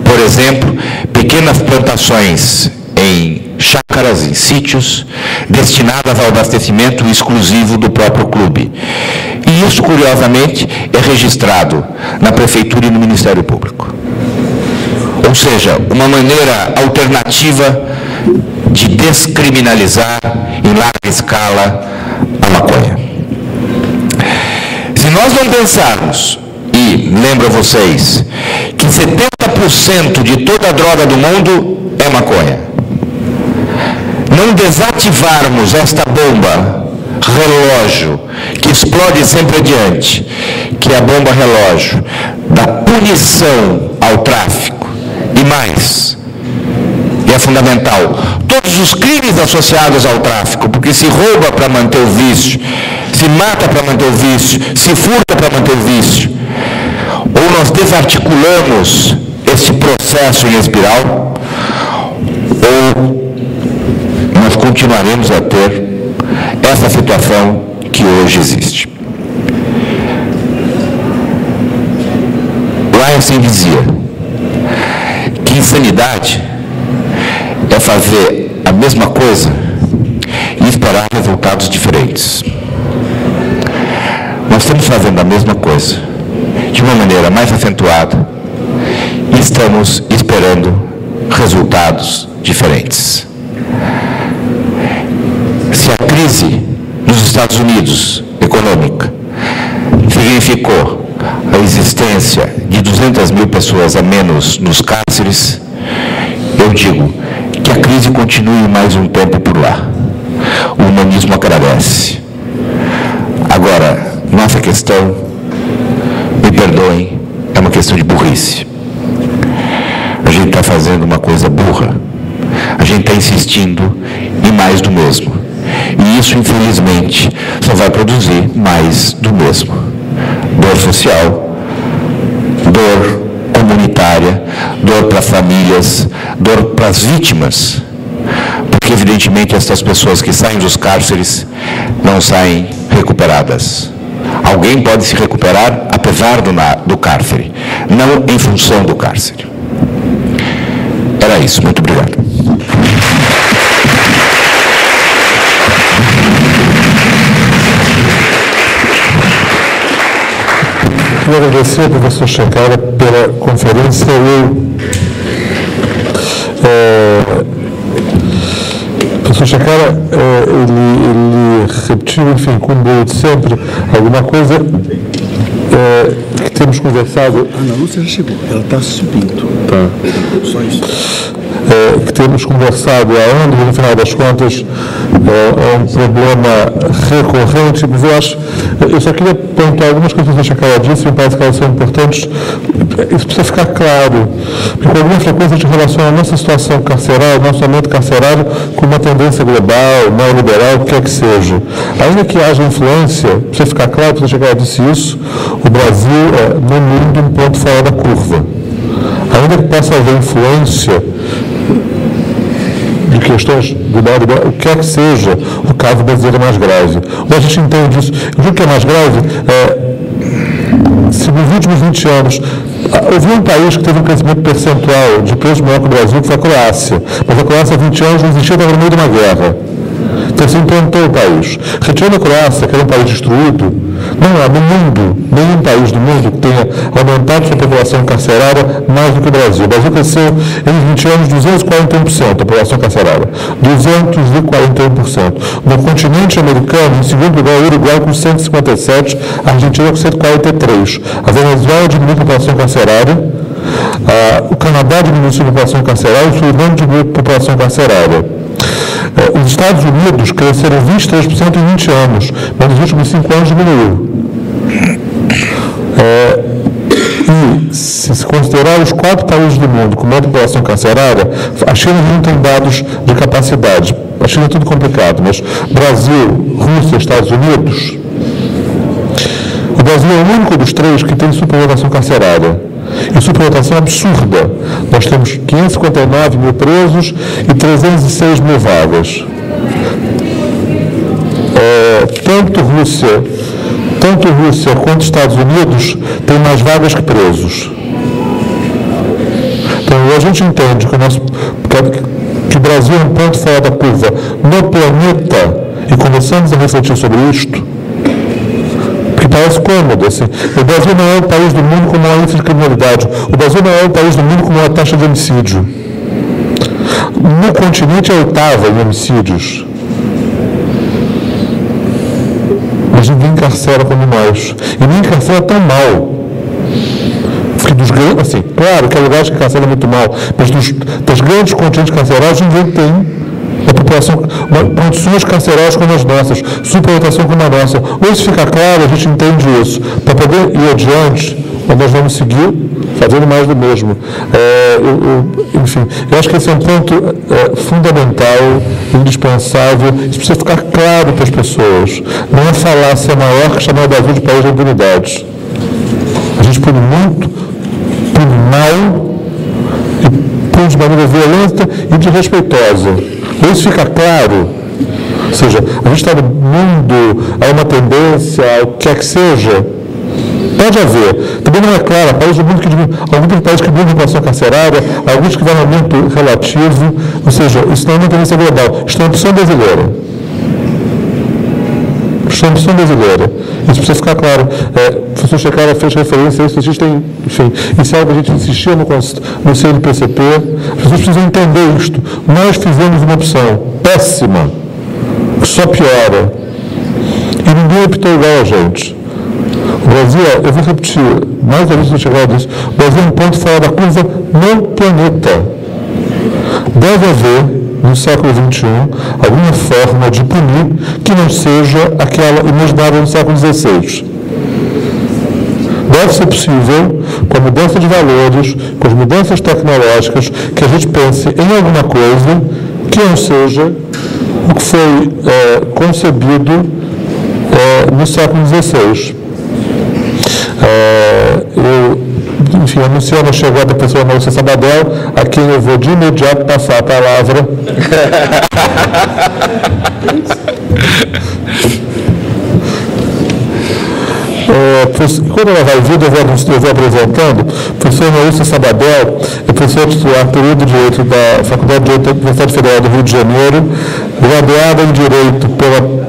por exemplo, pequenas plantações em chácaras, em sítios, destinadas ao abastecimento exclusivo do próprio clube. E isso, curiosamente, é registrado na Prefeitura e no Ministério Público. Ou seja, uma maneira alternativa de descriminalizar em larga escala a maconha. Se nós não pensarmos, e lembro a vocês, que 70% de toda a droga do mundo é maconha, não desativarmos esta bomba relógio que explode sempre adiante, que é a bomba relógio da punição ao tráfico, e mais, e é fundamental, todos os crimes associados ao tráfico, porque se rouba para manter o vício, se mata para manter o vício, se furta para manter o vício, ou nós desarticulamos esse processo em espiral, ou nós continuaremos a ter essa situação que hoje existe. Einstein dizia que insanidade é fazer a mesma coisa e esperar resultados diferentes. Nós estamos fazendo a mesma coisa de uma maneira mais acentuada e estamos esperando resultados diferentes. Se a crise nos Estados Unidos, econômica, significou a existência de 200 mil pessoas a menos nos cárceres, eu digo que a crise continue mais um tempo por lá. O humanismo agradece. Agora, nossa questão, me perdoem, é uma questão de burrice. A gente está fazendo uma coisa burra. A gente está insistindo em mais do mesmo. E isso, infelizmente, só vai produzir mais do mesmo. Dor social, dor comunitária, dor para famílias, dor para as vítimas. Porque, evidentemente, essas pessoas que saem dos cárceres não saem recuperadas. Alguém pode se recuperar apesar do cárcere, não em função do cárcere. Era isso. Muito obrigado. Quero agradecer ao professor Checara pela conferência. O professor Checara, ele repetiu, enfim, como de sempre, alguma coisa que temos conversado. A Ana Lúcia já chegou, ela está subindo. Tá. Só isso. Que temos conversado há anos, no final das contas, é um problema recorrente, mas eu só queria pontuar algumas coisas que a Checara disse, me parece que elas são importantes, isso precisa ficar claro, porque com alguma frequência a gente relaciona a nossa situação carcerária, nosso ambiente carcerário, com uma tendência global, neoliberal, o que quer que seja. Ainda que haja influência, precisa ficar claro, porque a Checara disse isso, o Brasil é, no mundo, um ponto fora da curva. Ainda que possa haver influência de questões do modo, o que quer que seja, o caso brasileiro é mais grave. Ou a gente entende isso. Eu digo que é mais grave, se nos últimos 20 anos, houve um país que teve um crescimento percentual de preço maior que o Brasil, que foi a Croácia. Mas a Croácia há 20 anos não existia, estava no meio de uma guerra. Então se implantou o país. Retirando a Croácia, que era um país destruído, não há no mundo, nenhum país do mundo que tenha aumentado sua população carcerária mais do que o Brasil. O Brasil cresceu em 20 anos 241% a população carcerária. 241%. No continente americano, em segundo lugar, o Uruguai com 157%, a Argentina com 143%. A Venezuela diminuiu a população carcerária, o Canadá diminuiu sua população carcerária, o Suriname diminuiu a população carcerária. Os Estados Unidos cresceram 23% em 20 anos, mas nos últimos 5 anos diminuiu. E se considerar os 4 países do mundo com maior população carcerária, a China não tem dados de capacidade. A China é tudo complicado, mas Brasil, Rússia, Estados Unidos, o Brasil é o único dos 3 que tem superlotação carcerária. E superlotação absurda. Nós temos 559 mil presos e 306 mil vagas. Tanto tanto Rússia quanto Estados Unidos têm mais vagas que presos. Então, a gente entende que o Brasil é um ponto fora da curva no planeta, e começamos a refletir sobre isto, porque parece cômodo. Assim. O Brasil não é o país do mundo com maior índice de criminalidade. O Brasil não é o país do mundo com maior taxa de homicídio. No continente é a oitava em homicídios. Mas ninguém encarcera como nós. E nem encarcera tão mal. Porque dos grandes, assim, claro que há lugares que encarceram muito mal, mas das grandes continentes carcerários ninguém tem a população, condições carcerárias como as nossas, superlotação como a nossa. Ou isso fica claro, a gente entende isso. Para poder ir adiante, nós vamos seguir fazendo mais do mesmo. Enfim, eu acho que esse é um ponto fundamental, indispensável. Isso precisa ficar claro para as pessoas. Não é falácia maior que chamar o Brasil de país da impunidade. A gente pune muito, pune mal, e pune de maneira violenta e desrespeitosa. Isso fica claro. Ou seja, a gente está no mundo, há uma tendência, ao que quer que seja. Pode haver. Também não é claro, há países do mundo alguns países que diminuem a população carcerária, alguns que vão em aumento relativo, ou seja, isso não é uma tendência global, isso é uma opção brasileira. Isso é uma opção brasileira. Isso precisa ficar claro. O professor Checara fez referência a isso, existem, enfim, isso é algo que a gente insistia no CNPCP, as pessoas precisam entender isto. Nós fizemos uma opção péssima, que só piora, e ninguém optou igual a gente. O Brasil, eu vou repetir, mais uma vez eu chegar disso, o Brasil é um ponto fora da curva no planeta. Deve haver, no século XXI, alguma forma de punir que não seja aquela imaginária no século XVI. Deve ser possível, com a mudança de valores, com as mudanças tecnológicas, que a gente pense em alguma coisa que não seja o que foi concebido no século XVI. Enfim, anunciando a chegada da professora Maurícia Sabadell, a quem eu vou de imediato passar a palavra. Quando ela vai vir, eu vou apresentando. A professora Maurícia Sabadell é professora titular período de Direito da Faculdade de Direito da Universidade Federal do Rio de Janeiro, graduada em Direito pela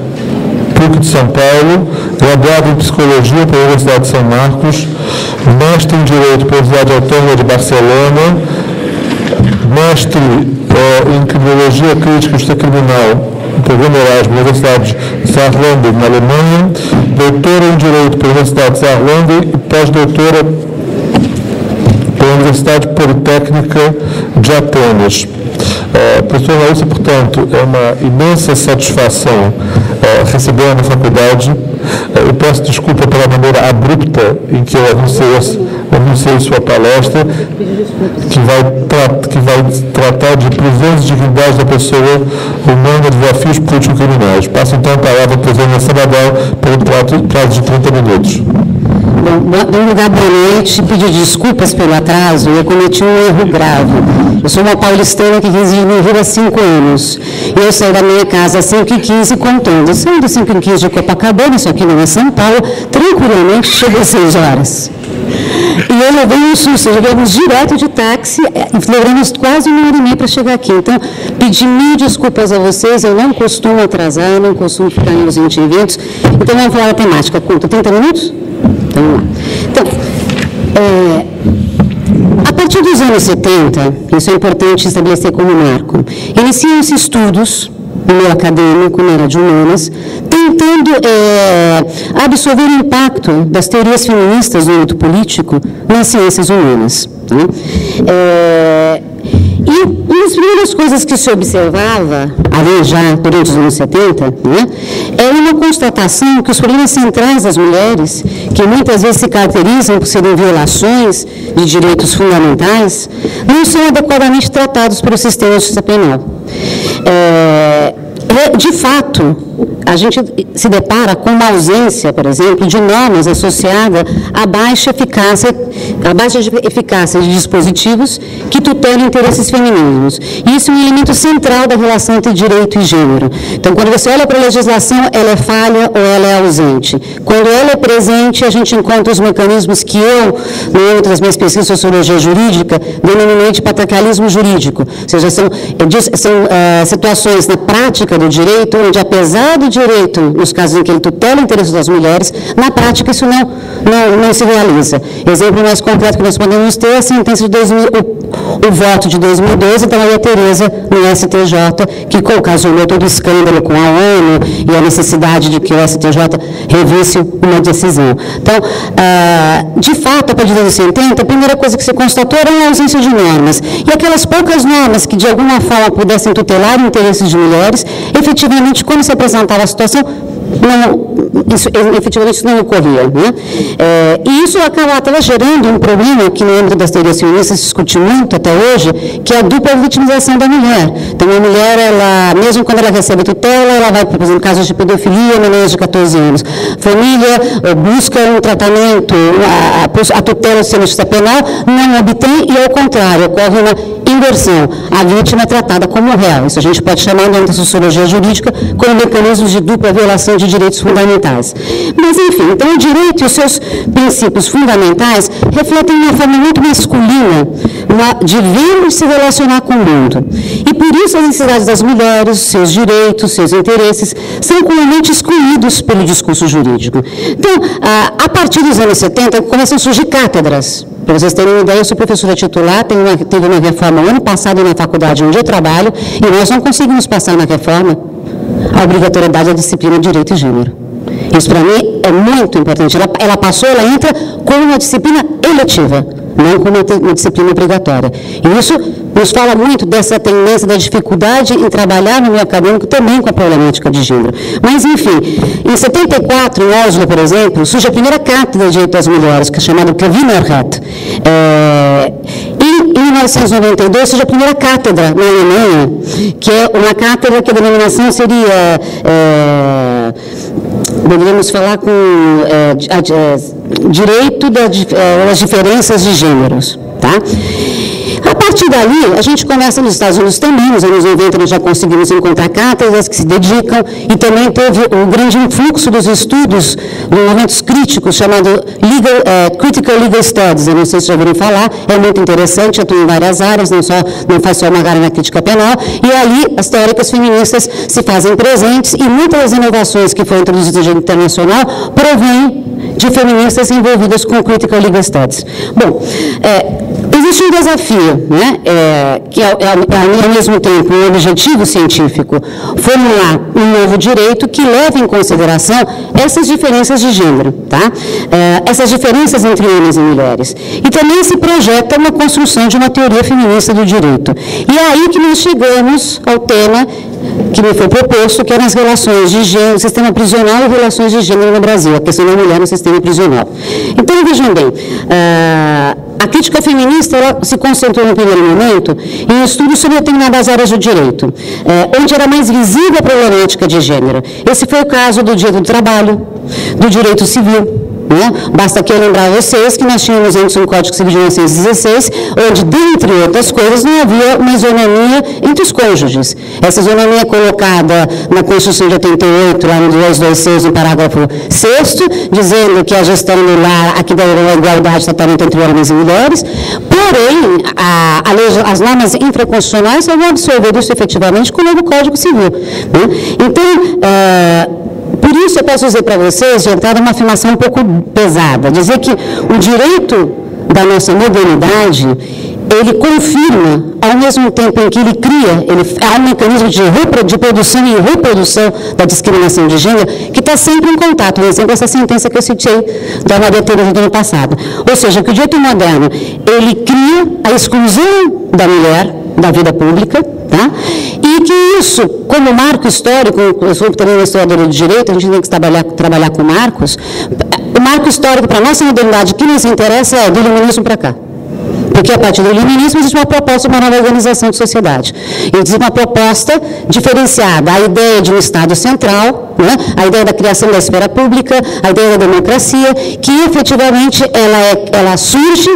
PUC de São Paulo, graduado em Psicologia pela Universidade de São Marcos, mestre em Direito pela Universidade Autônoma de Barcelona, mestre em Criminologia Crítica e Justiça Criminal, programa Erasmus, Universidade de Saarbrücken, na Alemanha, doutora em Direito pela Universidade de Saarbrücken e pós-doutora pela Universidade Politécnica de Atenas. Professor Maurícia, portanto, é uma imensa satisfação recebê-la na faculdade. Eu peço desculpa pela maneira abrupta em que eu anunciei sua palestra, que vai tratar de prisões e dignidade da pessoa humana, desafios político-criminais. Passo então a palavra ao presidente Sabadell pelo prazo de 30 minutos. Bom, boa noite. Pedir desculpas pelo atraso, eu cometi um erro grave. Eu sou uma paulistana que reside no Rio há 5 anos. E eu saí da minha casa às 5h15 contando. Eu saí do 5h15 de Copacabana, isso aqui não é São Paulo, tranquilamente chegou às 6 horas. E eu levei um susto, chegamos direto de táxi, levamos quase 1h30 para chegar aqui. Então, pedi mil desculpas a vocês, eu não costumo atrasar, não costumo ficar nos eventos. Então, vamos falar a temática. Conta 30 minutos? Então, vamos lá. Então, a partir dos anos 70, isso é importante estabelecer como marco, iniciam-se estudos no meio acadêmico, na área de humanas, tentando absorver o impacto das teorias feministas no âmbito político nas ciências humanas. Né? E uma das primeiras coisas que se observava, ali já durante os anos 70, né, era uma constatação que os problemas centrais das mulheres, que muitas vezes se caracterizam por serem violações de direitos fundamentais, não são adequadamente tratados pelo sistema de justiça penal. De fato, a gente se depara com uma ausência, por exemplo, de normas associada à baixa eficácia de dispositivos que tutelam interesses femininos. E isso é um elemento central da relação entre direito e gênero. Então, quando você olha para a legislação, ela é falha ou ela é ausente. Quando ela é presente, a gente encontra os mecanismos que eu, no âmbito das minhas pesquisas de sociologia jurídica, denominei de patriarcalismo jurídico. Ou seja, são situações na prática do direito, onde apesar do direito, nos casos em que ele tutela o interesse das mulheres, na prática isso não se realiza. Exemplo mais concreto que nós podemos ter é a sentença de o voto de 2012 da Maria Tereza no STJ, que ocasionou todo o escândalo com a ONU e a necessidade de que o STJ revisse uma decisão. Então, de fato, a partir dos anos 70, a primeira coisa que se constatou era a ausência de normas. E aquelas poucas normas que, de alguma forma, pudessem tutelar interesses de mulheres, efetivamente, quando se apresentava a situação, efetivamente isso não ocorria. Né? E isso estava gerando um problema que no âmbito das teorias feministas se discute muito até hoje, que é a dupla vitimização da mulher. Então, a mulher, mesmo quando ela recebe tutela, ela vai, por exemplo, casos de pedofilia, menores de 14 anos. Família busca um tratamento, a tutela do sistema de justiça penal, não obtém e, ao contrário, ocorre uma inversão. A vítima é tratada como réu. Isso a gente pode chamar, no âmbito da sociologia jurídica, como mecanismos de dupla violação de direitos fundamentais. Mas, enfim, então o direito e os seus princípios fundamentais refletem uma forma muito masculina de ver e se relacionar com o mundo. E por isso as necessidades das mulheres, seus direitos, seus interesses, são comumente excluídos pelo discurso jurídico. Então, a partir dos anos 70, começam a surgir cátedras. Para vocês terem uma ideia, eu sou professora titular, teve uma reforma ano passado na faculdade onde eu trabalho, e nós não conseguimos passar na reforma a obrigatoriedade da disciplina de Direito e Gênero. Isso, para mim, é muito importante. Ela passou, ela entra como uma disciplina eletiva, não como uma disciplina obrigatória. E isso nos fala muito dessa tendência, da dificuldade em trabalhar no meio acadêmico também com a problemática de gênero. Mas, enfim, em 74, em Oslo, por exemplo, surge a primeira cátedra de direito das mulheres, que é chamada Kvinnerätt. E, em 1992, surge a primeira cátedra na Alemanha, que é uma cátedra que a denominação seria... Poderíamos falar com direito das diferenças de gêneros, tá? A partir dali, a gente começa nos Estados Unidos também, nos anos 90 nós já conseguimos encontrar cátedras que se dedicam, e também teve um grande influxo dos estudos, momentos críticos, chamado Critical Legal Studies, eu não sei se já ouviram falar, é muito interessante, atua em várias áreas, não faz só uma área na crítica penal, e ali as teóricas feministas se fazem presentes, e muitas das inovações que foram introduzidas no direito internacional provêm de feministas envolvidas com Critical Legal Studies. Bom, existe um desafio, né, que é ao mesmo tempo um objetivo científico, formular um novo direito que leve em consideração essas diferenças de gênero, tá? Essas diferenças entre homens e mulheres. E também se projeta uma construção de uma teoria feminista do direito. E é aí que nós chegamos ao tema que me foi proposto, que eram as relações de gênero, sistema prisional e relações de gênero no Brasil, a questão da mulher no sistema prisional. Então, vejam bem, a crítica feminista ela se concentrou no primeiro momento em estudos sobre determinadas áreas do direito, onde era mais visível a problemática de gênero. Esse foi o caso do direito do trabalho, do direito civil. Né? Basta aqui eu lembrar a vocês que nós tínhamos antes um Código Civil de 1916, onde, dentre outras coisas, não havia uma isonomia entre os cônjuges. Essa isonomia é colocada na Constituição de 88, lá no 226, no parágrafo 6º, dizendo que a gestão do lar, aqui da igualdade de tratamento entre homens e mulheres, porém, as normas infraconstitucionais só vão absorver isso efetivamente com o novo Código Civil. Né? Então, por isso eu posso dizer para vocês, de entrada, uma afirmação um pouco pesada, dizer que o direito da nossa modernidade, ele confirma, ao mesmo tempo em que ele cria, há um mecanismo de produção e reprodução da discriminação de gênero, que está sempre em contato. Por exemplo, essa sentença que eu citei da Maria Tereza do ano passado. Ou seja, que o direito moderno, ele cria a exclusão da mulher da vida pública, tá? E que isso, como marco histórico, eu sou também uma historiadora de direito, a gente tem que trabalhar com marcos, o marco histórico para a nossa modernidade que nos interessa é do iluminismo para cá. Porque a partir do iluminismo existe uma proposta de uma nova organização de sociedade. Existe uma proposta diferenciada, a ideia de um Estado central, né, a ideia da criação da esfera pública, a ideia da democracia, que efetivamente ela surge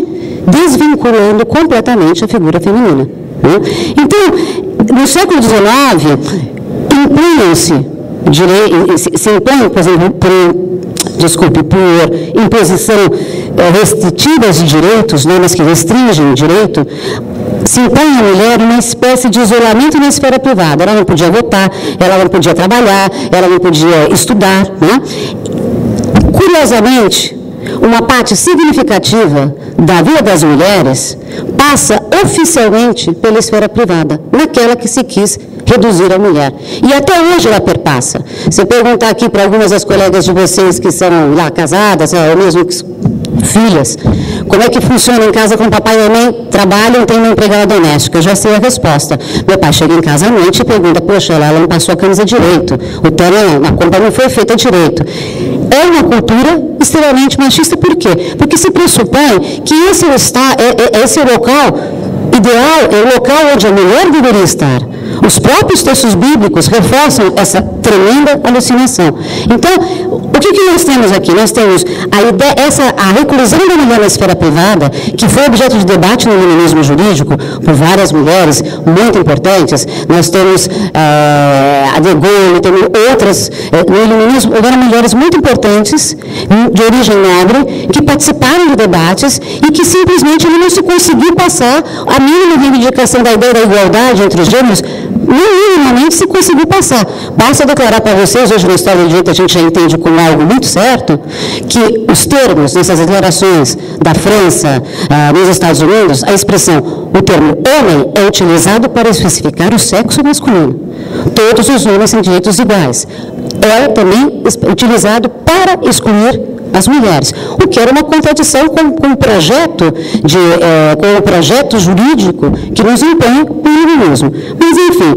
desvinculando completamente a figura feminina. Né? Então, no século XIX, se impõe, por exemplo, por imposição restritivas de direitos, normas que restringem o direito, se impõe à mulher uma espécie de isolamento na esfera privada. Ela não podia votar, ela não podia trabalhar, ela não podia estudar. Né? Curiosamente, uma parte significativa da vida das mulheres passa oficialmente pela esfera privada, naquela que se quis reduzir a mulher. E até hoje ela perpassa. Se eu perguntar aqui para algumas das colegas de vocês que são lá casadas, ou mesmo filhas, como é que funciona em casa quando o papai e a mãe trabalham, tem uma empregada doméstica? Eu já sei a resposta. Meu pai chega em casa à noite e pergunta, poxa, ela não passou a camisa direito, o terno, a compra não foi feita direito. É uma cultura extremamente machista, por quê? Porque se pressupõe que esse é o local ideal, é o local onde a mulher deveria estar. Os próprios textos bíblicos reforçam essa tremenda alucinação. Então, o que nós temos aqui? Nós temos a reclusão da mulher na esfera privada, que foi objeto de debate no iluminismo jurídico por várias mulheres muito importantes. Nós temos a de Gaulle, temos outras. No iluminismo houveram mulheres muito importantes, de origem nobre, que participaram de debates e que simplesmente não se conseguiu passar a mínima reivindicação da ideia da igualdade entre os gêneros. Minimamente se conseguiu passar. Basta declarar para vocês, hoje na história do direito a gente já entende como algo muito certo, que os termos nessas declarações da França, nos Estados Unidos, a expressão, o termo homem é utilizado para especificar o sexo masculino. Todos os homens têm direitos iguais. É também utilizado para excluir as mulheres, o que era uma contradição com o projeto jurídico que nos impõe o iluminismo. Mas, enfim,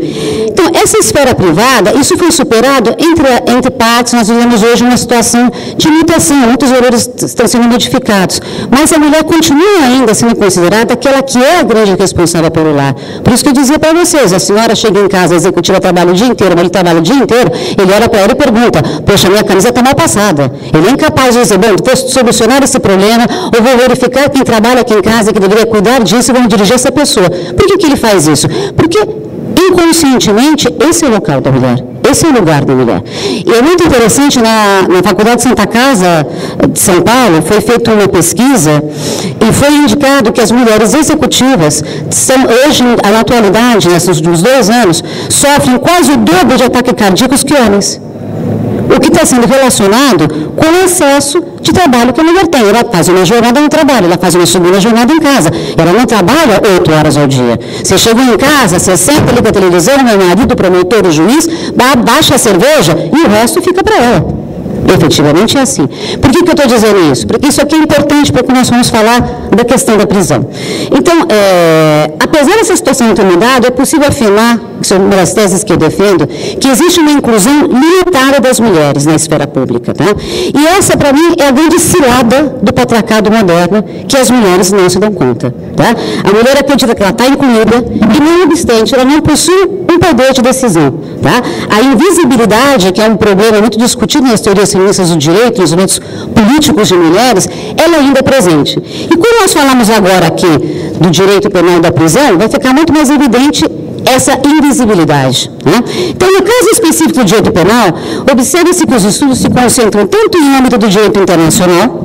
então, essa esfera privada, isso foi superado entre partes. Nós vivemos hoje uma situação de mutação, muitos valores estão sendo modificados, mas a mulher continua ainda sendo considerada aquela que é a grande responsável pelo lar. Por isso que eu dizia para vocês, a senhora chega em casa, a executiva trabalha o dia inteiro, ele trabalha o dia inteiro, ele olha para ela e pergunta, poxa, minha camisa está mal passada. Ele é incapaz de dizer, bom, vou solucionar esse problema, ou vou verificar quem trabalha aqui em casa, que deveria cuidar disso, e vamos dirigir essa pessoa. Por que ele faz isso? Porque, inconscientemente, esse é o local da mulher. Esse é o lugar da mulher. E é muito interessante, na Faculdade de Santa Casa de São Paulo, foi feita uma pesquisa e foi indicado que as mulheres executivas são, hoje, na atualidade, nesses últimos 2 anos, sofrem quase o dobro de ataques cardíacos que homens. O que está sendo relacionado com o excesso de trabalho que a mulher tem. Ela faz uma jornada no trabalho, ela faz uma segunda jornada em casa. Ela não trabalha 8 horas ao dia. Você chegou em casa, você senta ali com a televisão, meu marido, o promotor, o juiz, baixa a cerveja e o resto fica para ela. Efetivamente é assim. Por que eu estou dizendo isso? Porque isso aqui é importante para que nós vamos falar da questão da prisão. Então, apesar dessa situação ter mudado, é possível afirmar, que são uma das teses que eu defendo, que existe uma inclusão limitada das mulheres na esfera pública. Tá? E essa, para mim, é a grande cilada do patriarcado moderno, que as mulheres não se dão conta. Tá? A mulher acredita que ela está incluída e, não obstante, ela não possui um poder de decisão. Tá? A invisibilidade, que é um problema muito discutido nas teorias feministas do direito, nos movimentos políticos de mulheres, ela ainda é presente. E quando nós falamos agora aqui do direito penal da prisão, vai ficar muito mais evidente essa invisibilidade. Né? Então, no caso específico do direito penal, observa-se que os estudos se concentram tanto em âmbito do direito internacional,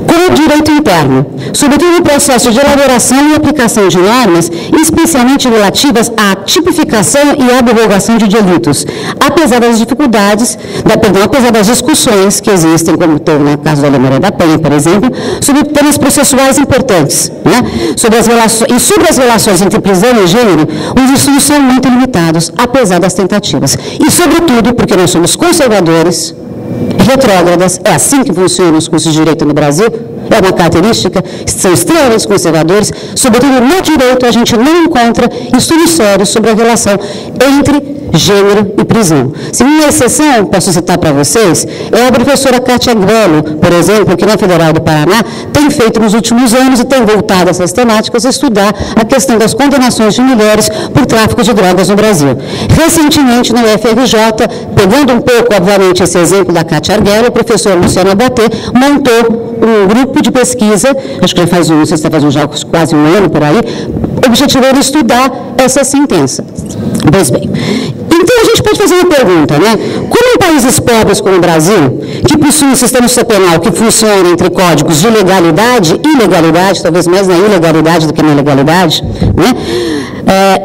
como o direito interno, sobretudo no processo de elaboração e aplicação de normas, especialmente relativas à tipificação e à divulgação de delitos, apesar das dificuldades, apesar das discussões que existem, como teve no caso da Lei Maria da Penha, por exemplo, sobre temas processuais importantes. Né? Sobre as relações entre prisão e gênero, os estudos são muito limitados, apesar das tentativas. E, sobretudo, porque nós somos conservadores, retrógradas, é assim que funcionam os cursos de direito no Brasil, é uma característica, são extremamente conservadores, sobretudo no direito a gente não encontra estudos sérios sobre a relação entre gênero e prisão. Se uma exceção, posso citar para vocês, é a professora Kátia Grelo, por exemplo, que na Federal do Paraná tem feito nos últimos anos e tem voltado a essas temáticas a estudar a questão das condenações de mulheres por tráfico de drogas no Brasil. Recentemente, na UFRJ, pegando um pouco, obviamente, esse exemplo da Kátia Grelo, o professor Luciano Abatê montou um grupo de pesquisa, acho que já faz, não sei se está fazendo já quase um ano por aí, objetivando estudar essa sentença. Pois bem, então a gente pode fazer uma pergunta, né? Como em países pobres como o Brasil, que possui um sistema penal que funciona entre códigos de legalidade e ilegalidade, talvez mais na ilegalidade do que na legalidade, né?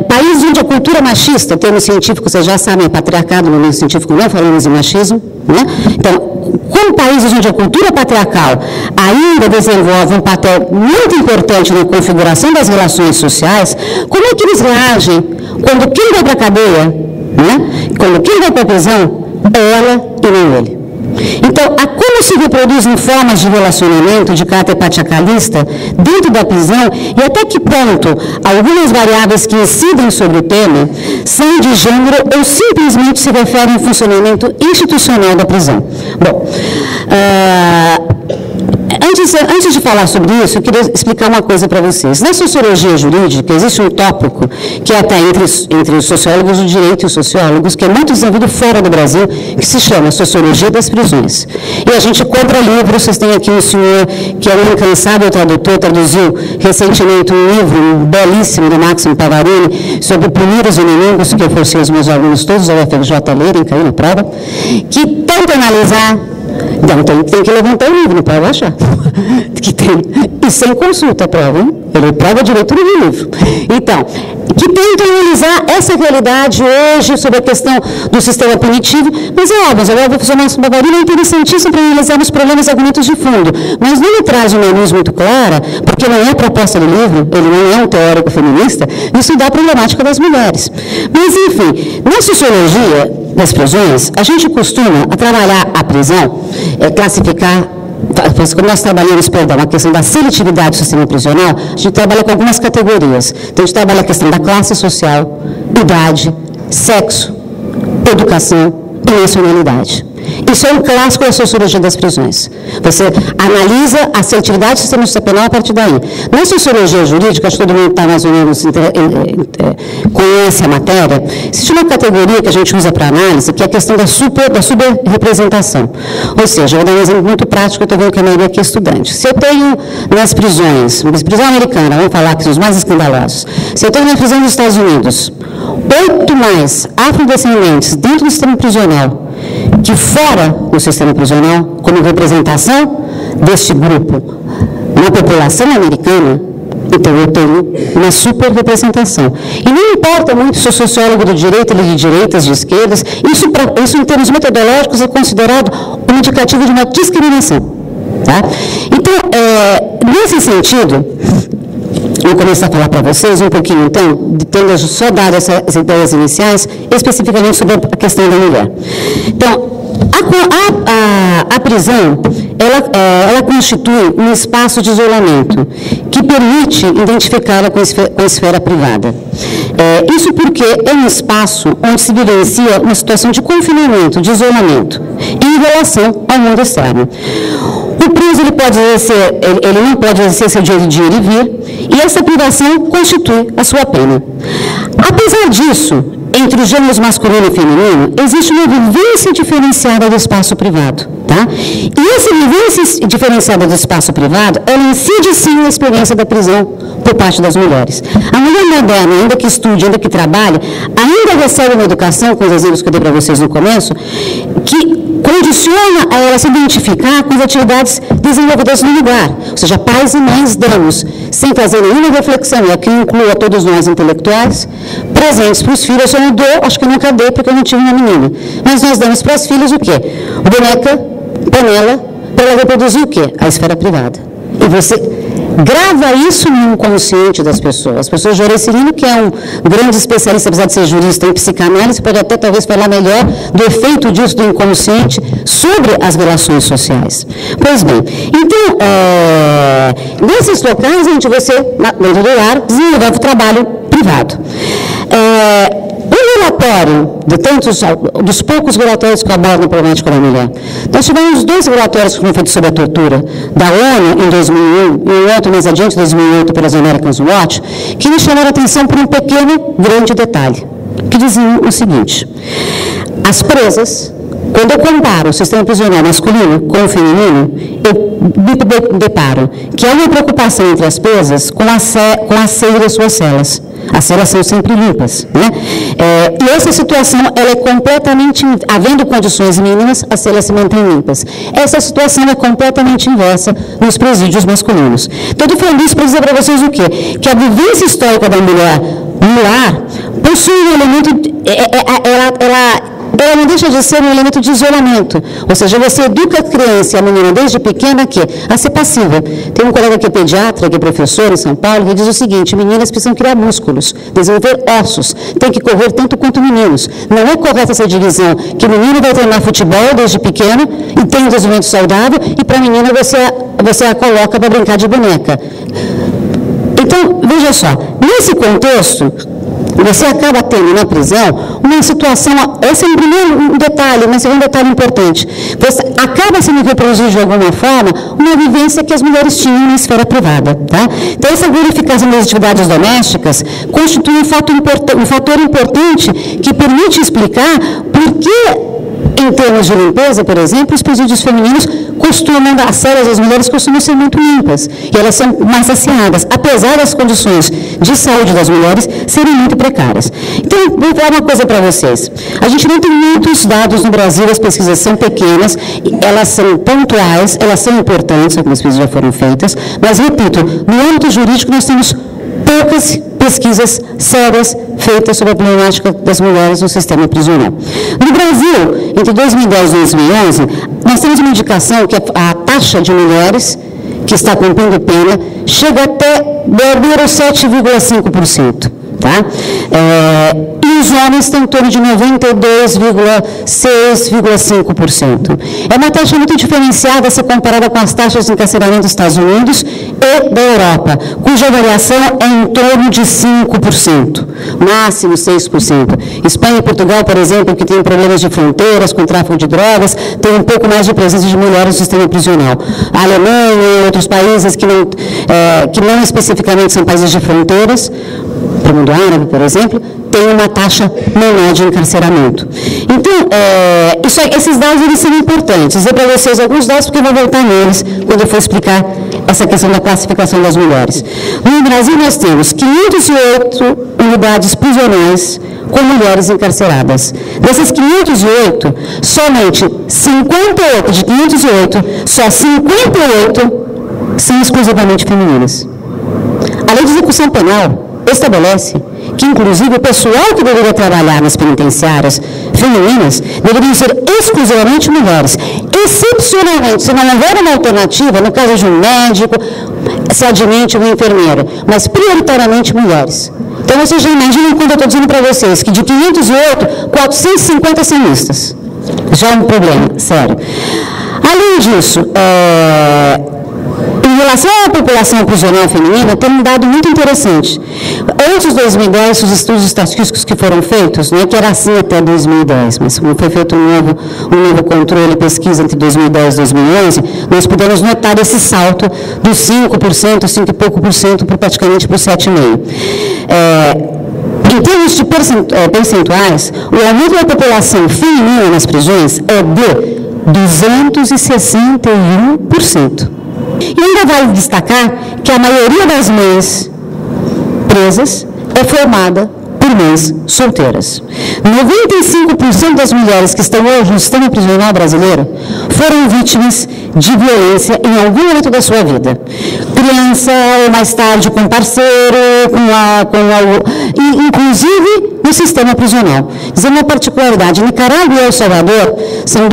Países onde a cultura machista, termo científico, vocês já sabem, patriarcado no meio científico, não falamos em machismo, né? Então, como países onde a cultura patriarcal ainda desenvolve um papel muito importante na configuração das relações sociais, como é que eles reagem quando quem vai para a cadeia, né? Quando quem vai para a prisão é ela e não ele? Então, a como se reproduzem formas de relacionamento de caráter patriarcalista dentro da prisão e até que ponto algumas variáveis que incidem sobre o tema são de gênero ou simplesmente se referem ao funcionamento institucional da prisão. Bom, antes de falar sobre isso, eu queria explicar uma coisa para vocês. Na sociologia jurídica, existe um tópico que é até entre os sociólogos do direito e os sociólogos, que é muito desenvolvido fora do Brasil, que se chama Sociologia das Prisões. E a gente compra livros, vocês têm aqui um senhor que é um incansável tradutor, traduziu recentemente um livro belíssimo do Máximo Pavarini sobre punir os inimigos, que eu forcei os meus alunos todos da UFRJ a lerem, caiu na prova, que tenta analisar. Então, tem que levantar o livro, não pode achar. Que tem, e sem consulta a prova, hein? Ele prova de leitura do livro. Então, que tenta analisar essa realidade hoje sobre a questão do sistema punitivo, mas óbvio, agora o professor Márcio Bavarini é interessantíssimo para analisar os problemas e argumentos de fundo, mas não me traz uma luz muito clara, porque não é a proposta do livro, ele não é um teórico feminista, de estudar a problemática das mulheres. Mas, enfim, na sociologia das prisões, a gente costuma trabalhar a prisão, classificar, quando nós trabalhamos, a questão da seletividade do sistema prisional, a gente trabalha com algumas categorias. Então, a gente trabalha a questão da classe social, idade, sexo, educação e nacionalidade. Isso é um clássico da sociologia das prisões. Você analisa a seletividade do sistema penal a partir daí. Na sociologia jurídica, acho que todo mundo está mais ou menos conhece a matéria, existe uma categoria que a gente usa para análise, que é a questão da superrepresentação. Ou seja, eu vou dar um exemplo muito prático, eu estou vendo que a maioria aqui é estudante. Se eu tenho nas prisões, prisão americana, vamos falar que são os mais escandalosos, se eu tenho na prisão dos Estados Unidos, 8 mais afrodescendentes dentro do sistema prisional, que fora do sistema prisional, como representação deste grupo na população americana, então eu tenho uma superrepresentação. E não importa muito se sou sociólogo do direito, ele de direitas, de esquerdas, isso em termos metodológicos é considerado um indicativo de uma discriminação. Tá? Então, nesse sentido, vou começar a falar para vocês um pouquinho, então, tendo só dado essas ideias iniciais, especificamente sobre a questão da mulher. Então, a prisão, ela constitui um espaço de isolamento que permite identificá-la com a esfera privada. Isso porque é um espaço onde se vivencia uma situação de confinamento, de isolamento, em relação ao mundo externo. O preso ele não pode exercer seu direito de ir e vir, e essa privação constitui a sua pena. Apesar disso, entre os gêneros masculino e feminino, existe uma vivência diferenciada do espaço privado. Tá? E essa vivência diferenciada do espaço privado, ela incide sim na experiência da prisão por parte das mulheres. A mulher moderna, ainda que estude, ainda que trabalhe, ainda recebe uma educação, com os exemplos que eu dei para vocês no começo, que condiciona a ela se identificar com as atividades desenvolvidas no lugar. Ou seja, pais e mães damos, sem fazer nenhuma reflexão, e aqui inclui a todos nós intelectuais, presentes para os filhos. Eu não dou, acho que eu nunca dei, porque eu não tive uma menina. Mas nós damos para as filhas o quê? Boneca, panela, para ela reproduzir o quê? A esfera privada. E você grava isso no inconsciente das pessoas. As pessoas, Jorge Cirino, que é um grande especialista, apesar de ser jurista em psicanálise, pode até talvez falar melhor do efeito disso do inconsciente sobre as relações sociais. Pois bem, então, nesses locais, dentro do lar, desenvolve o trabalho privado. Em relatório, dos poucos relatórios que abordam a problemática da mulher, nós tivemos 2 relatórios que foram feitos sobre a tortura, da ONU em 2001 e um outro mais adiante, em 2008, pelas American Watch, que me chamaram a atenção por um pequeno, grande detalhe, que diziam o seguinte: as presas, quando eu comparo o sistema prisional masculino com o feminino, eu me deparo que há uma preocupação entre as presas com a ceia das suas celas. As celas são sempre limpas, né? E essa situação, ela é completamente, havendo condições mínimas, as celas se mantêm limpas. Essa situação é completamente inversa nos presídios masculinos. Então, eu estou falando isso para dizer para vocês o quê? Que a vivência histórica da mulher no lar possui um elemento, ela não deixa de ser um elemento de isolamento. Ou seja, você educa a criança e a menina desde pequena a ser passiva. Tem um colega que é pediatra, que é professor em São Paulo, que diz o seguinte: meninas precisam criar músculos, desenvolver ossos, tem que correr tanto quanto meninos. Não é correta essa divisão, que menino vai treinar futebol desde pequeno e tem um desenvolvimento saudável, e para a menina você a coloca para brincar de boneca. Então, veja só, nesse contexto, você acaba tendo na prisão uma situação, esse é um primeiro detalhe, mas é um detalhe importante, você acaba sendo reproduzido de alguma forma uma vivência que as mulheres tinham na esfera privada. Tá? Então, essa glorificação das atividades domésticas constitui um fator importante que permite explicar por que, em termos de limpeza, por exemplo, os presídios femininos as celas das mulheres costumam ser muito limpas, e elas são mais asseadas, apesar das condições de saúde das mulheres serem muito precárias. Então, vou falar uma coisa para vocês. A gente não tem muitos dados no Brasil, as pesquisas são pequenas, elas são pontuais, elas são importantes, algumas pesquisas já foram feitas, mas, repito, no âmbito jurídico nós temos poucas pesquisas sérias feitas sobre a problemática das mulheres no sistema prisional. No Brasil, entre 2010 e 2011, nós temos uma indicação que a taxa de mulheres que está cumprindo pena chega até beber 7,5%. Tá? E os homens estão em torno de 92,6,5%. É uma taxa muito diferenciada se comparada com as taxas de encarceramento dos Estados Unidos e da Europa, cuja variação é em torno de 5%, máximo 6%. Espanha e Portugal, por exemplo, que têm problemas de fronteiras com tráfico de drogas, tem um pouco mais de presença de mulheres no sistema prisional. A Alemanha e outros países que não especificamente são países de fronteiras, para o mundo árabe, por exemplo, tem uma taxa menor de encarceramento. Então, esses dados eles são importantes. Vou dizer para vocês alguns dados, porque eu vou voltar neles quando eu for explicar essa questão da classificação das mulheres. No Brasil, nós temos 508 unidades prisionais com mulheres encarceradas. Dessas 508, somente 58, de 508, só 58 são exclusivamente femininas. A Lei de Execução Penal estabelece que, inclusive, o pessoal que deveria trabalhar nas penitenciárias femininas deveriam ser exclusivamente mulheres. Excepcionalmente, se não houver uma alternativa, no caso de um médico, se admite um enfermeiro, mas prioritariamente mulheres. Então, vocês já imaginam quando eu estou dizendo para vocês que de 508, 450 são mistas. Já é um problema, sério. Além disso, em relação à população prisional feminina, tem um dado muito interessante. Antes de 2010, os estudos estatísticos que foram feitos, que era assim até 2010, mas como foi feito um novo controle e pesquisa entre 2010 e 2011, nós pudemos notar esse salto dos 5%, 5 e pouco por cento, praticamente para o 7,5%. Em termos de percentuais, o aumento da população feminina nas prisões é de 261%. E ainda vale destacar que a maioria das mães presas é formada por mães solteiras. 95% das mulheres que estão hoje no sistema prisional brasileiro foram vítimas de violência em algum momento da sua vida. Criança, ou mais tarde com parceiro, inclusive no sistema prisional. Dizer uma particularidade, Nicarágua e El Salvador são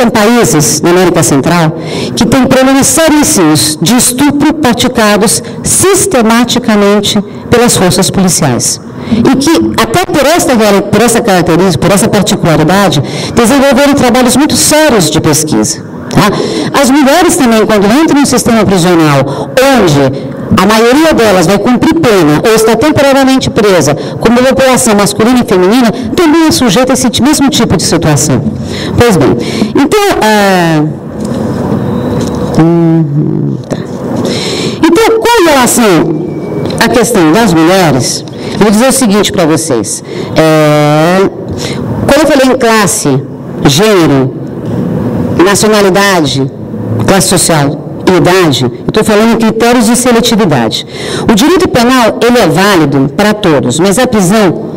países na América Central que têm problemas seríssimos de estupro praticados sistematicamente pelas forças policiais. E que, até por essa característica, por essa particularidade, desenvolveram trabalhos muito sérios de pesquisa. Tá? As mulheres também, quando entram no sistema prisional, onde a maioria delas vai cumprir pena ou está temporariamente presa, como a população masculina e feminina, também é sujeita a esse mesmo tipo de situação. Pois bem, então, então, com relação à questão das mulheres, eu vou dizer o seguinte para vocês. Quando eu falei em classe, gênero, nacionalidade, classe social e idade, eu estou falando em critérios de seletividade. O direito penal, ele é válido para todos, mas a prisão,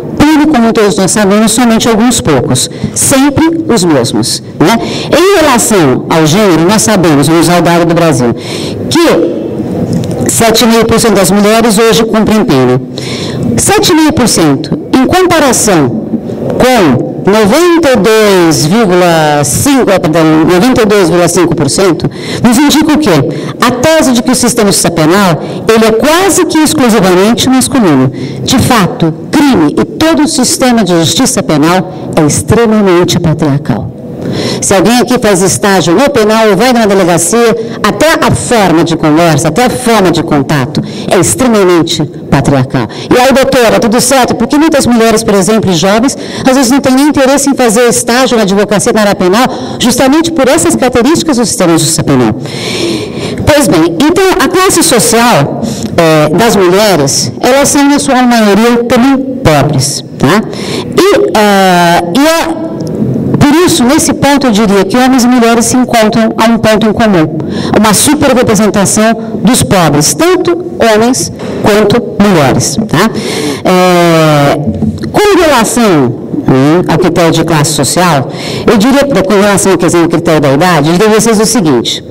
como todos nós sabemos, somente alguns poucos, sempre os mesmos. Né? Em relação ao gênero, nós sabemos, vamos usar o dado do Brasil, que 7,5% das mulheres hoje cumprem pena. 7,5% em comparação com 92,5%, nos indica o quê? A tese de que o sistema de justiça penal, ele é quase que exclusivamente masculino. De fato, crime e todo o sistema de justiça penal é extremamente patriarcal. Se alguém aqui faz estágio no penal ou vai na delegacia, até a forma de conversa, até a forma de contato é extremamente patriarcal. E aí, doutora, tudo certo? Porque muitas mulheres, por exemplo, jovens, às vezes não têm nem interesse em fazer estágio na advocacia na área penal, justamente por essas características do sistema de justiça penal. Pois bem, então, a classe social das mulheres, elas são, na sua maioria, também pobres. Tá? Por isso, nesse ponto, eu diria que homens e mulheres se encontram a um ponto em comum. Uma superrepresentação dos pobres, tanto homens quanto mulheres. Tá? Com relação ao critério de classe social, eu diria, com relação ao critério da idade, eu diria a vocês o seguinte.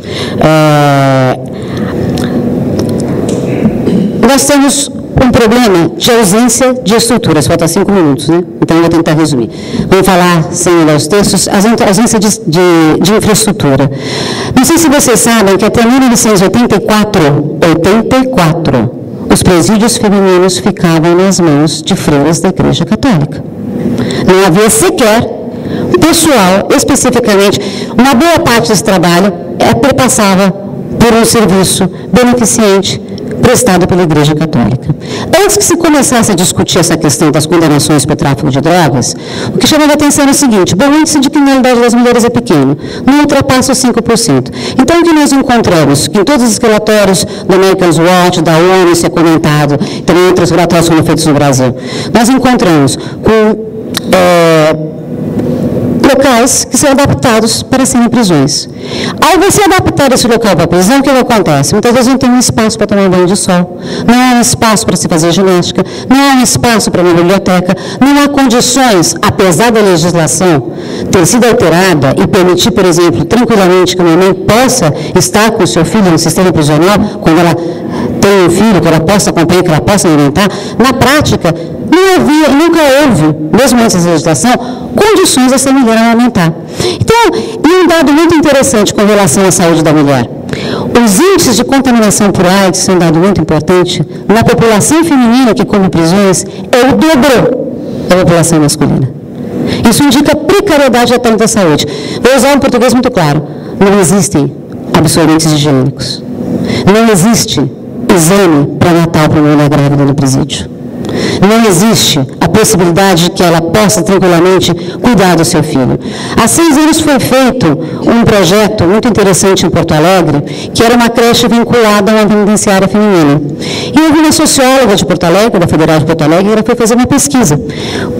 Nós temos um problema de ausência de estruturas. Falta 5 minutos, né? Então, eu vou tentar resumir. Vamos falar, sem olhar os textos, a ausência de infraestrutura. Não sei se vocês sabem que até 1984, os presídios femininos ficavam nas mãos de freiras da Igreja Católica. Não havia sequer pessoal, especificamente, uma boa parte desse trabalho perpassava por um serviço beneficente prestado pela Igreja Católica. Antes que se começasse a discutir essa questão das condenações por tráfico de drogas, o que chamava a atenção era o seguinte: o índice de criminalidade das mulheres é pequeno, não ultrapassa os 5%. Então, o que nós encontramos, que em todos os relatórios do American Watch, da ONU, isso é comentado, também outros relatórios foram feitos no Brasil, nós encontramos com locais que são adaptados para serem prisões. Ao você adaptar esse local para a prisão, o que acontece? Muitas vezes não tem um espaço para tomar um banho de sol, não há um espaço para se fazer ginástica, não há um espaço para uma biblioteca, não há condições, apesar da legislação ter sido alterada e permitir, por exemplo, tranquilamente que uma mãe possa estar com o seu filho no sistema prisional, quando ela tem um filho, que ela possa acompanhar, que ela possa alimentar. Na prática, não havia e nunca houve, mesmo antes da legislação, condições dessa mulher amamentar. Então, e um dado muito interessante com relação à saúde da mulher. Os índices de contaminação por AIDS são um dado muito importante. Na população feminina que come prisões, é o dobro da população masculina. Isso indica precariedade até da saúde. Vou usar um português muito claro. Não existem absorventes higiênicos. Não existe exame pré-natal para uma mulher grávida no presídio. Não existe a possibilidade de que ela possa tranquilamente cuidar do seu filho. Há 6 anos foi feito um projeto muito interessante em Porto Alegre, que era uma creche vinculada a uma penitenciária feminina. E houve uma socióloga de Porto Alegre, da Federal de Porto Alegre, ela foi fazer uma pesquisa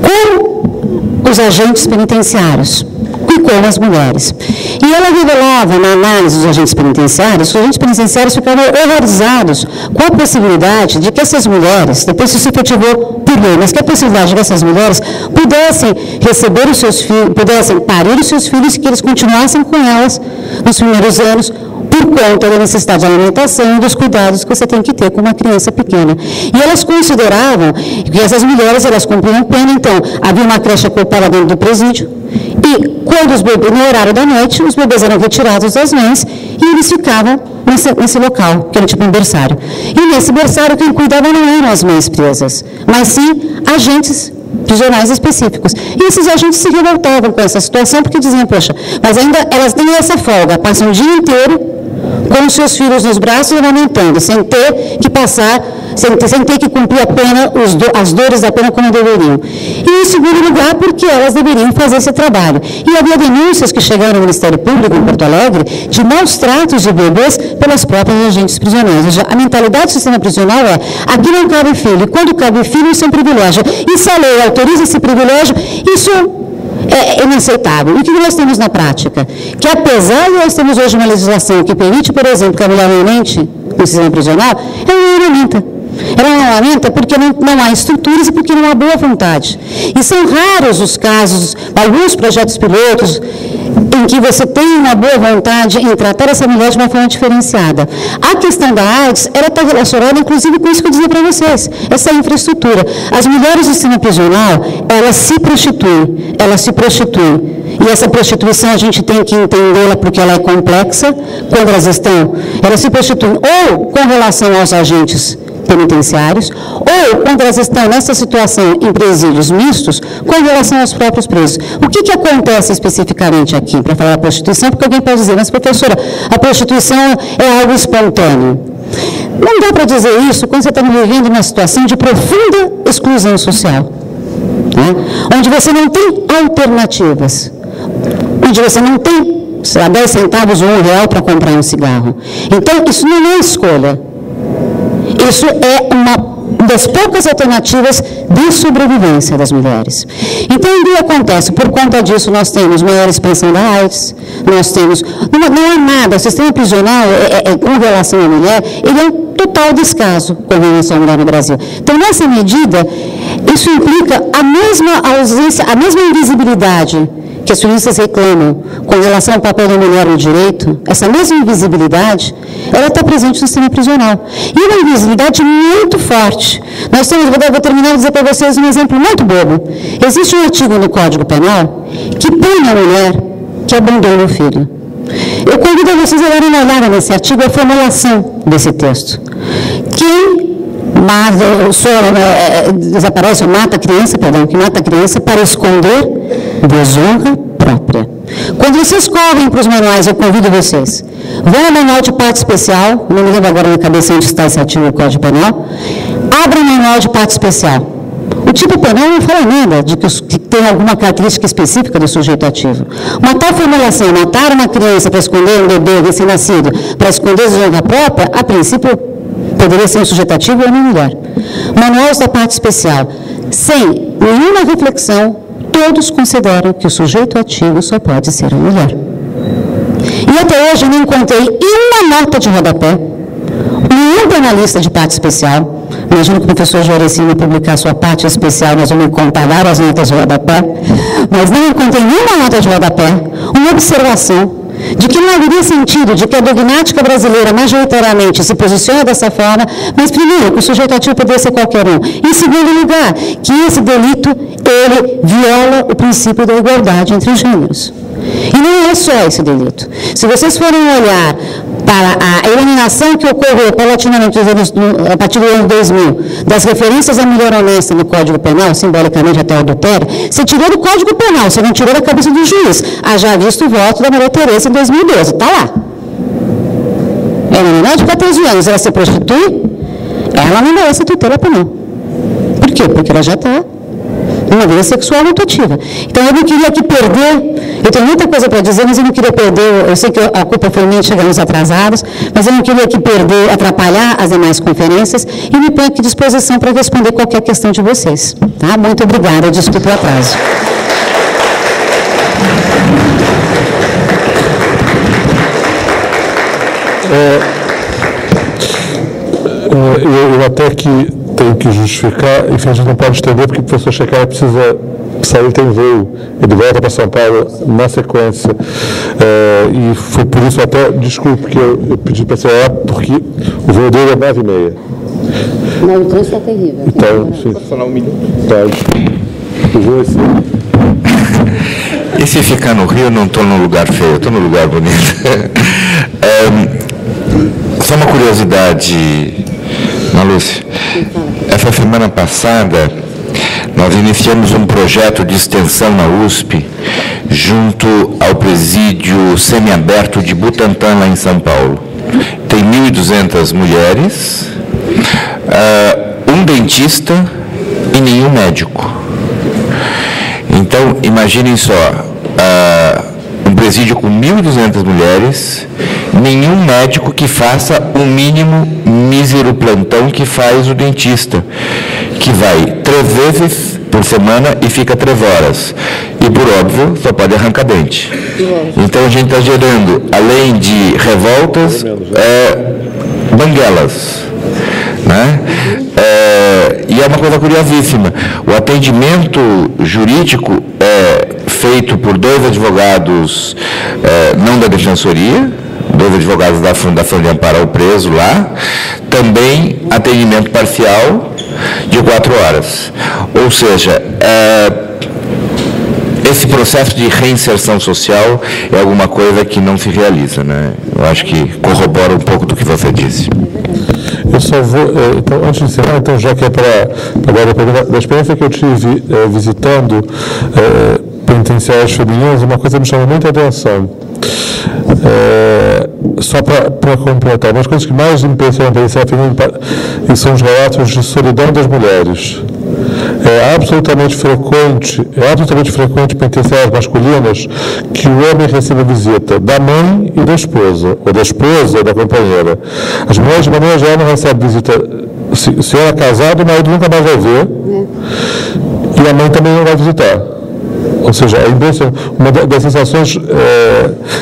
com os agentes penitenciários e com as mulheres. E ela revelava, na análise dos agentes penitenciários, que os agentes penitenciários ficavam horrorizados com a possibilidade de que essas mulheres, depois se efetivou por lei, mas que a possibilidade de que essas mulheres pudessem receber os seus filhos, pudessem parir os seus filhos e que eles continuassem com elas nos primeiros anos, por conta da necessidade de alimentação e dos cuidados que você tem que ter com uma criança pequena. E elas consideravam que essas mulheres, elas cumpriam pena, então, havia uma creche ocupada dentro do presídio, e quando os bebês, no horário da noite, os bebês eram retirados das mães e eles ficavam nesse local, que era tipo um berçário. E nesse berçário, quem cuidava não eram as mães presas, mas sim agentes prisionais específicos. E esses agentes se revoltavam com essa situação, porque diziam, poxa, mas ainda elas têm essa folga, passam o dia inteiro com os seus filhos nos braços, amamentando, sem ter que passar, sem ter que cumprir a pena, as dores da pena como deveriam. E, em segundo lugar, porque elas deveriam fazer esse trabalho. E havia denúncias que chegaram ao Ministério Público, em Porto Alegre, de maus tratos de bebês pelas próprias agentes prisioneiras. A mentalidade do sistema prisional é, aqui não cabe filho, e quando cabe filho, isso é um privilégio. E se a lei autoriza esse privilégio, isso é inaceitável. E o que nós temos na prática? Que apesar de nós termos hoje uma legislação que permite, por exemplo, que a mulher amamente no sistema prisional, ela não amamenta. Ela não amamenta porque não há estruturas e porque não há boa vontade. E são raros os casos, alguns projetos pilotos, em que você tem uma boa vontade em tratar essa mulher de uma forma diferenciada. A questão da AIDS, ela está relacionada, inclusive, com isso que eu dizia para vocês, essa infraestrutura. As mulheres do sistema prisional, elas se prostituem. E essa prostituição a gente tem que entendê-la porque ela é complexa, quando elas se prostituem ou com relação aos agentes penitenciários, ou quando elas estão nessa situação em presídios mistos, com relação aos próprios presos. O que acontece especificamente aqui, para falar da prostituição? Porque alguém pode dizer, mas professora, a prostituição é algo espontâneo. Não dá para dizer isso quando você está vivendo uma situação de profunda exclusão social, né? Onde você não tem alternativas, onde você não tem, sei lá, 10 centavos ou R$1 para comprar um cigarro. Então, isso não é escolha. Isso é uma das poucas alternativas de sobrevivência das mulheres. Então, o que acontece? Por conta disso, nós temos maior expansão da AIDS, nós temos... Não é nada, o sistema prisional, com relação à mulher, ele é um total descaso com relação à mulher no Brasil. Então, nessa medida, isso implica a mesma ausência, a mesma invisibilidade que as feministas reclamam com relação ao papel da mulher no direito, essa mesma invisibilidade, ela está presente no sistema prisional. E uma invisibilidade muito forte. Nós temos, vou terminar de dizer para vocês um exemplo muito bobo. Existe um artigo no Código Penal que pune a mulher que abandona o filho. Eu convido vocês a darem uma olhada nesse artigo, a formulação desse texto. Quem desaparece ou mata a criança, que mata a criança para esconder desonra própria. Quando vocês correm para os manuais, eu convido vocês, vão ao manual de parte especial, não me lembro agora na cabeça onde está esse artigo do Código Penal, abra o manual de parte especial. O tipo penal não fala nada de que tem alguma característica específica do sujeito ativo. Uma tal formulação, matar uma criança para esconder um bebê recém-nascido, para esconder desonra própria, a princípio, poderia ser um sujeito ativo ou uma mulher. Manuais da parte especial. Sem nenhuma reflexão, todos consideram que o sujeito ativo só pode ser uma mulher. E até hoje eu não encontrei uma nota de rodapé, nenhum penalista de parte especial. Imagino que o professor Jorecino publicar sua parte especial, nós vamos contar várias notas de rodapé, mas não encontrei nenhuma nota de rodapé, uma observação de que não haveria sentido, de que a dogmática brasileira majoritariamente se posiciona dessa forma, mas primeiro, que o sujeito ativo poderia ser qualquer um. Em segundo lugar, que esse delito, ele viola o princípio da igualdade entre os gêneros. E não é só esse delito. Se vocês forem olhar para a eliminação que ocorreu paulatinamente a partir do ano 2000, das referências à mulher honesta no Código Penal, simbolicamente até o adultério, você tirou do Código Penal, você não tirou da cabeça do juiz. Haja visto o voto da Maria Tereza em 2012, está lá. Ela é menor de 14 anos, ela se prostitui, ela não merece tutela penal. Por quê? Porque ela já está uma vida sexual muito ativa. Então, eu não queria aqui perder, eu tenho muita coisa para dizer, mas eu não queria perder, eu sei que a culpa foi minha de chegarmos atrasados, mas eu não queria aqui perder, atrapalhar as demais conferências, e me ponho aqui à disposição para responder qualquer questão de vocês. Tá? Muito obrigada, desculpe o atraso. Eu até que tenho que justificar, enfim, a gente não pode estender, porque o professor Shekai precisa sair, tem voo, ele volta para São Paulo na sequência, e foi por isso até, desculpe, que eu pedi para acelerar, porque o voo dele é 9h30. Não, o trânsito é terrível. Então, sim. Posso falar um minuto? Pode. O voo é sim. E se ficar no Rio, eu não estou num lugar feio, eu estou num lugar bonito. Só uma curiosidade, Lúcia. Essa semana passada, nós iniciamos um projeto de extensão na USP, junto ao presídio semiaberto de Butantã, lá em São Paulo. tem 1.200 mulheres, um dentista e nenhum médico. Então, imaginem só, um presídio com 1.200 mulheres, nenhum médico que faça o mínimo mísero plantão que faz o dentista, que vai 3 vezes por semana e fica 3 horas. E, por óbvio, só pode arrancar dente. Então, a gente está gerando, além de revoltas, banguelas. Né? E é uma coisa curiosíssima. O atendimento jurídico é feito por 2 advogados, não da Defensoria, 2 advogados da Fundação de Amparo ao Preso lá, também atendimento parcial de 4 horas. Ou seja, esse processo de reinserção social é alguma coisa que não se realiza, né? Eu acho que corrobora um pouco do que você disse. Eu só vou, então, antes de encerrar, então, já que é para dar da experiência que eu tive visitando penitenciárias femininas, uma coisa me chamou muita atenção. Só para completar, uma das coisas que mais me impressionou na penitenciária feminina são os relatos de solidão das mulheres. É absolutamente frequente em penitenciárias masculinas que o homem receba visita da mãe e da esposa ou da companheira. As mulheres, de maneira geral, não recebem visita. Se ela é casada, o marido nunca mais vai ver e a mãe também não vai visitar. Ou seja, uma das sensações,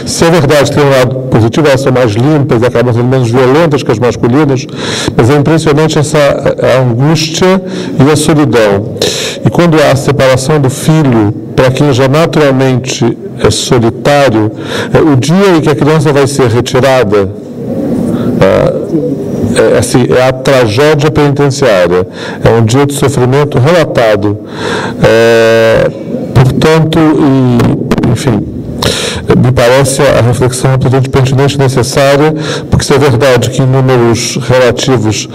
se é verdade, tem um lado positivo, elas são mais limpas, acabam sendo menos violentas que as masculinas, mas é impressionante a angústia e a solidão. E quando há a separação do filho, para quem já naturalmente é solitário, o dia em que a criança vai ser retirada, é a tragédia penitenciária, é um dia de sofrimento relatado. Portanto, enfim, me parece a reflexão absolutamente pertinente e necessária, porque se é verdade que em números relativos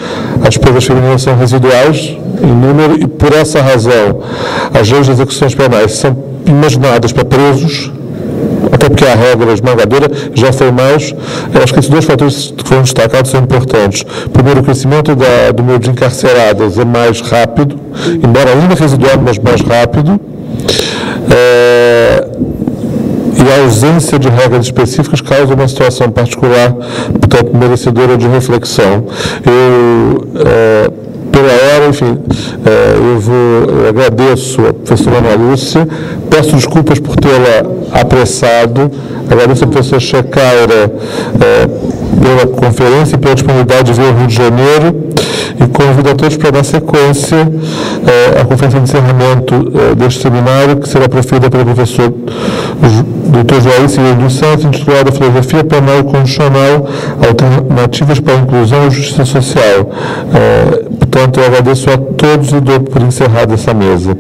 as presas femininas são residuais, em número, e por essa razão as leis de execuções penais são imaginadas para presos, até porque a regra esmagadora já foi mais. Acho que esses 2 fatores que foram destacados são importantes. Primeiro, o crescimento do número de encarceradas é mais rápido, embora ainda residual, mas mais rápido. E a ausência de regras específicas causa uma situação particular, portanto, merecedora de reflexão. Pela hora, enfim, eu agradeço a professora Ana Lúcia, peço desculpas por tê-la apressado, agradeço a professora Checaira pela conferência e pela disponibilidade de vir ao Rio de Janeiro, e convido a todos para dar sequência à conferência de encerramento deste seminário, que será proferida pelo professor Dr. Joaí Silveira dos Santos, intitulada Filosofia Penal e Constitucional, Alternativas para a Inclusão e Justiça Social. Portanto, eu agradeço a todos e dou por encerrada essa mesa.